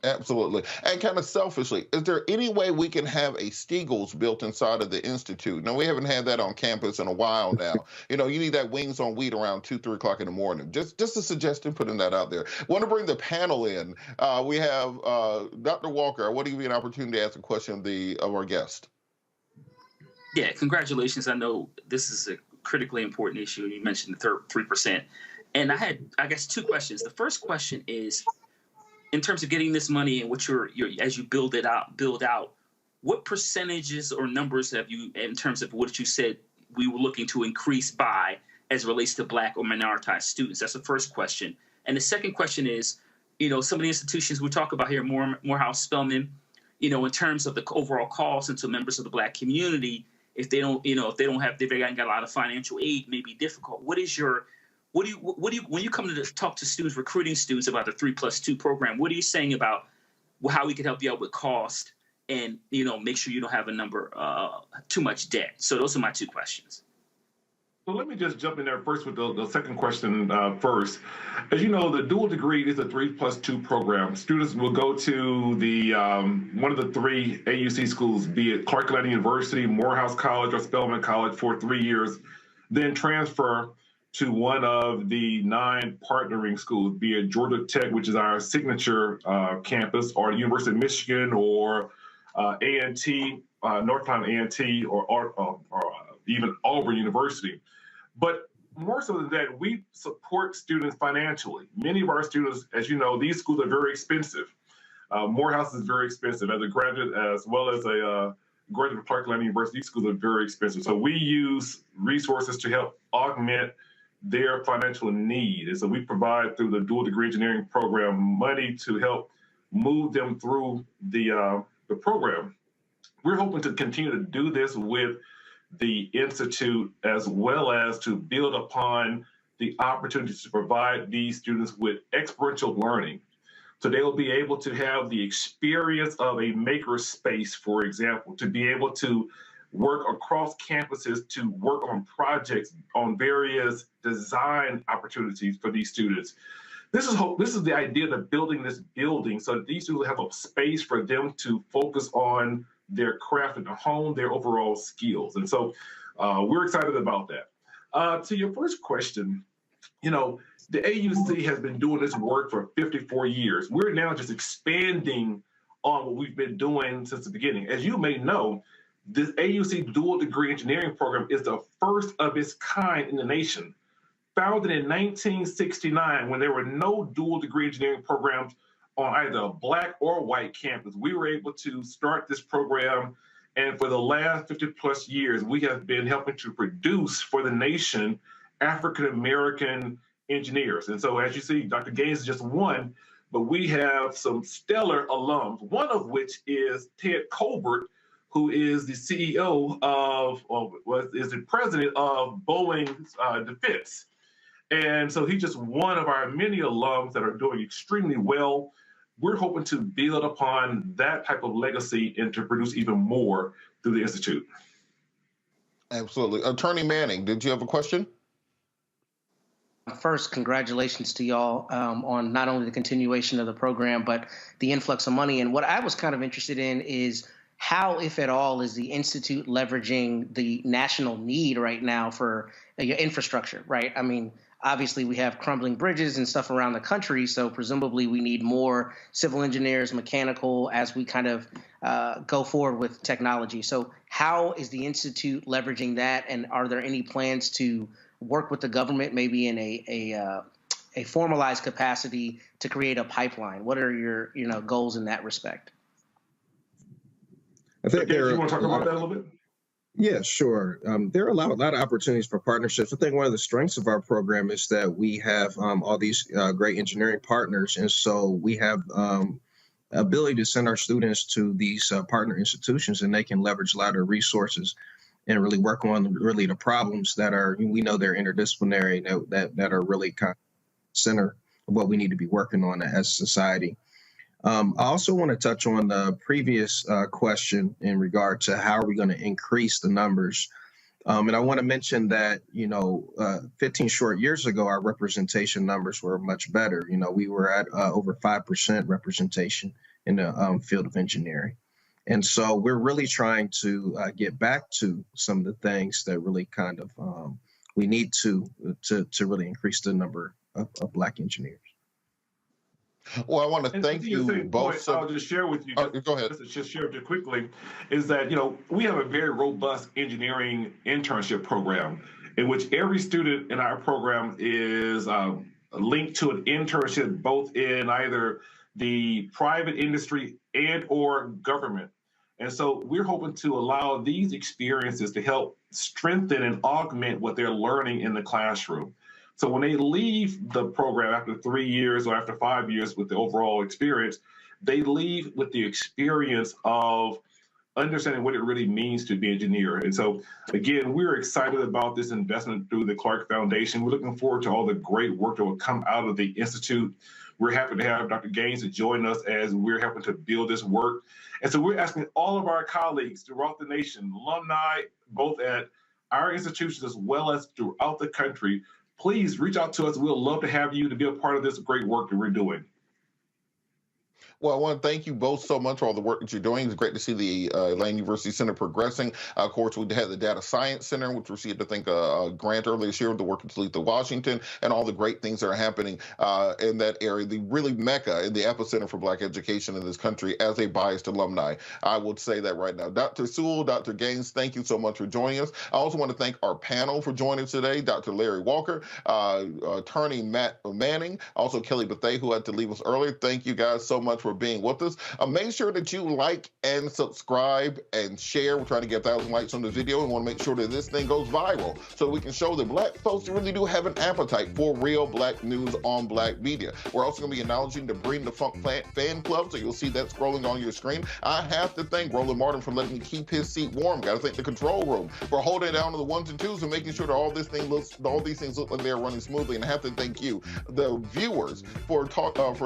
Absolutely. And kind of selfishly, is there any way we can have a Steagles built inside of the Institute? Now, we haven't had that on campus in a while now. You know, you need that wings on wheat around 2, 3 o'clock in the morning. Just a suggestion, putting that out there. Want to bring the panel in. We have Dr. Walker. I want to give you an opportunity to ask a question of our guest. Yeah, congratulations. I know this is a critically important issue. You mentioned the 3%. And I had, I guess, 2 questions. The first question is, in terms of getting this money and what you're as you build out, what percentages or numbers have you, in terms of what you said we were looking to increase by as it relates to Black or minoritized students? That's the first question. And the second question is, some of the institutions we talk about here, Morehouse, Spelman, in terms of the overall cost into members of the Black community, if they don't got a lot of financial aid, may be difficult. What do you when you come to talk to students, recruiting students about the 3+2 program, what are you saying about how we can help you out with cost and, make sure you don't have too much debt? So those are my 2 questions. So let me just jump in there first with the second question first. As you know, the dual degree is a 3+2 program. Students will go to the one of the 3 AUC schools, be it Clark Atlanta University, Morehouse College, or Spelman College for 3 years, then transfer to one of the 9 partnering schools, be it Georgia Tech, which is our signature campus, or the University of Michigan, or A&T, North Carolina A&T, or even Auburn University. But more so than that, we support students financially. Many of our students, as you know, these schools are very expensive. Morehouse is very expensive. As a graduate, as well as a graduate of Clark Atlanta University, these schools are very expensive. So we use resources to help augment their financial need. And so we provide, through the dual degree engineering program, money to help move them through the program. We're hoping to continue to do this with the Institute, as well as to build upon the opportunities to provide these students with experiential learning. So they'll be able to have the experience of a maker space, for example, to be able to work across campuses, to work on projects, on various design opportunities for these students. This is the idea of building this building so that these students have a space for them to focus on their craft and to hone their overall skills. And so we're excited about that. To your first question, the AUC has been doing this work for 54 years. We're now just expanding on what we've been doing since the beginning. As you may know, this AUC dual degree engineering program is the first of its kind in the nation. Founded in 1969, when there were no dual degree engineering programs on either a Black or white campus, we were able to start this program. And for the last 50+ years, we have been helping to produce for the nation African-American engineers. And so as you see, Dr. Gaines is just one, but we have some stellar alums, one of which is Ted Colbert, who is the CEO is the president of Boeing Defense. And so he's just one of our many alums that are doing extremely well. We're hoping to build upon that type of legacy and to produce even more through the Institute. Absolutely. Attorney Manning, did you have a question? First, congratulations to y'all on not only the continuation of the program, but the influx of money. And what I was kind of interested in is how, if at all, is the Institute leveraging the national need right now for your infrastructure, right? I mean, obviously we have crumbling bridges and stuff around the country, so presumably we need more civil engineers, mechanical, as we kind of go forward with technology. So how is the Institute leveraging that, and are there any plans to work with the government, maybe in a formalized capacity, to create a pipeline? What are your goals in that respect? I think you want to talk about that a little bit? Yeah, sure. There are a lot of opportunities for partnerships. I think one of the strengths of our program is that we have all these great engineering partners. And so we have ability to send our students to these partner institutions, and they can leverage a lot of resources and really work on really the problems that are, we know they're interdisciplinary, that are really kind of center what we need to be working on as a society. I also want to touch on the previous question in regard to how are we going to increase the numbers. And I want to mention that, 15 short years ago, our representation numbers were much better. We were at over 5% representation in the field of engineering. And so we're really trying to get back to some of the things that really kind of we need to really increase the number of Black engineers. Well, I want to thank you both. I'll just share with you. Go ahead. Just share just quickly, is that we have a very robust engineering internship program in which every student in our program is linked to an internship both in either the private industry and or government. And so we're hoping to allow these experiences to help strengthen and augment what they're learning in the classroom. So when they leave the program after 3 years or after 5 years with the overall experience, they leave with the experience of understanding what it really means to be an engineer. And so, again, we're excited about this investment through the Clark Foundation. We're looking forward to all the great work that will come out of the Institute. We're happy to have Dr. Gaines to join us as we're helping to build this work. And so we're asking all of our colleagues throughout the nation, alumni, both at our institutions as well as throughout the country, please reach out to us. We'll love to have you to be a part of this great work that we're doing. Well, I want to thank you both so much for all the work that you're doing. It's great to see the Lane University Center progressing. Of course, we had the Data Science Center, which received, I think, a grant earlier this year with the work of Talitha Washington, and all the great things that are happening in that area, the really mecca and the epicenter for Black education in this country as a biased alumni. I would say that right now. Dr. Sewell, Dr. Gaines, thank you so much for joining us. I also want to thank our panel for joining us today, Dr. Larry Walker, attorney Matt Manning, also Kelly Bethea, who had to leave us earlier. Thank you guys so much for being with us. Make sure that you like and subscribe and share. We're trying to get 1,000 likes on the video and want to make sure that this thing goes viral so we can show that Black folks really do have an appetite for real Black news on Black media. We're also going to be acknowledging the Bring the Funk fan club, so you'll see that scrolling on your screen. I have to thank Roland Martin for letting me keep his seat warm. Got to thank the control room for holding it down to the ones and twos and making sure that all these things look like they're running smoothly. And I have to thank you, the viewers, for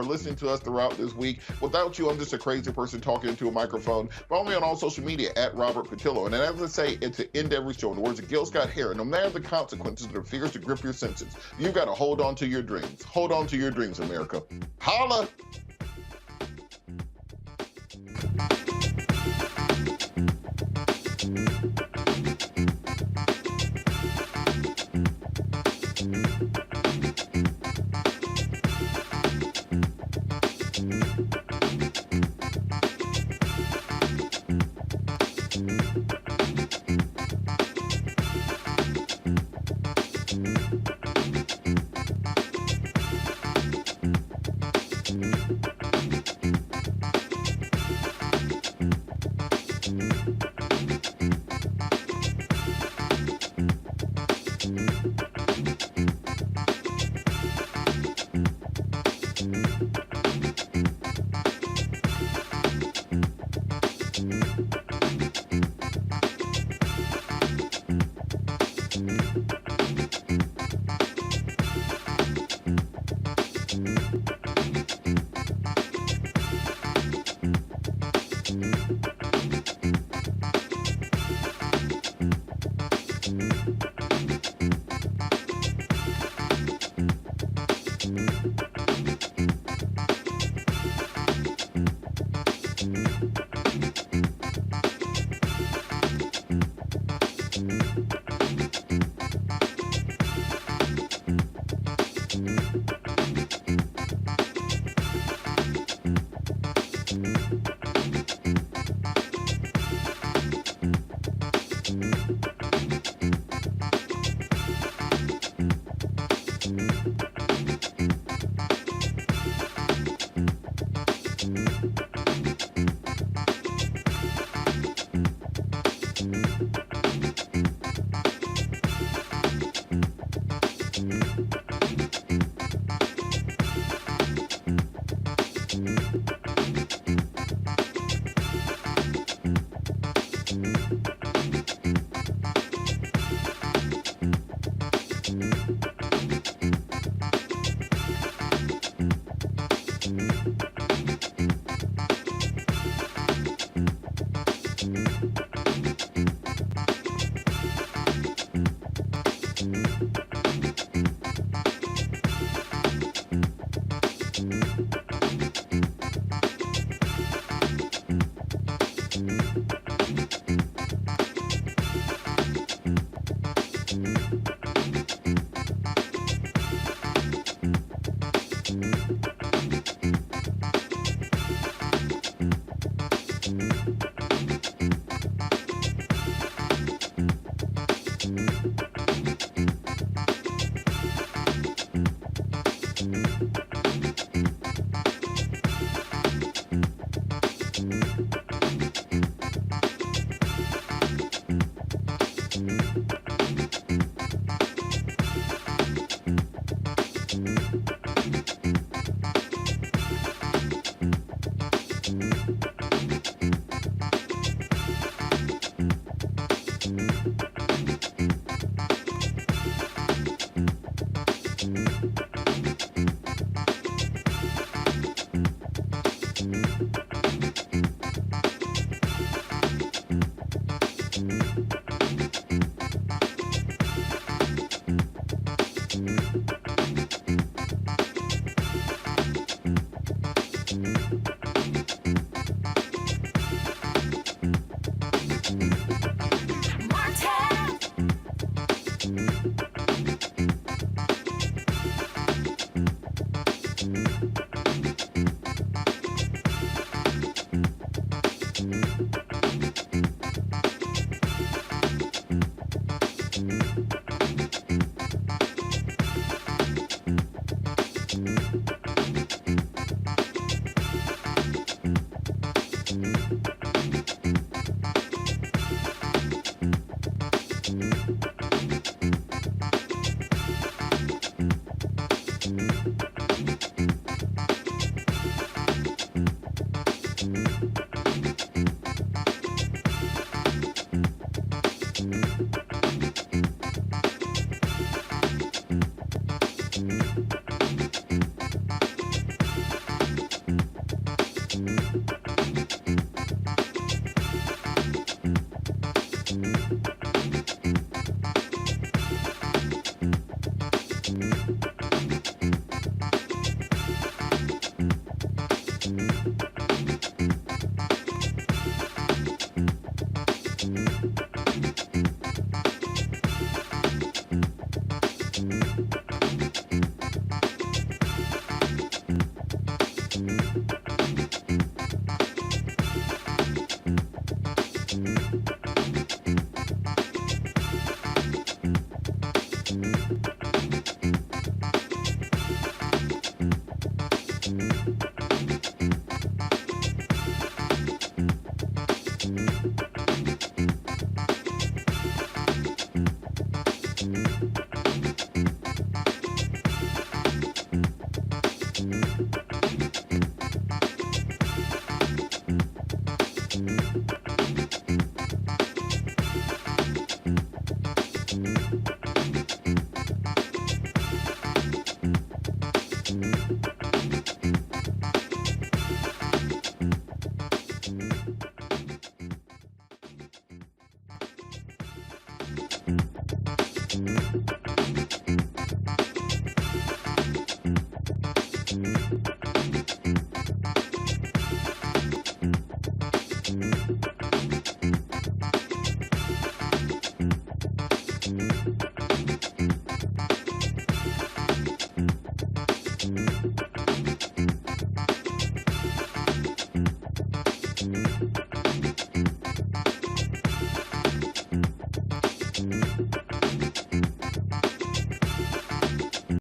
listening to us throughout this week. Without you, I'm just a crazy person talking into a microphone. Follow me on all social media at Robert Patillo. And then, as I say, it's to end every show in the words of Gil Scott-Heron, no matter the consequences that are fierce to grip your senses, you got to hold on to your dreams. Hold on to your dreams, America. Holla!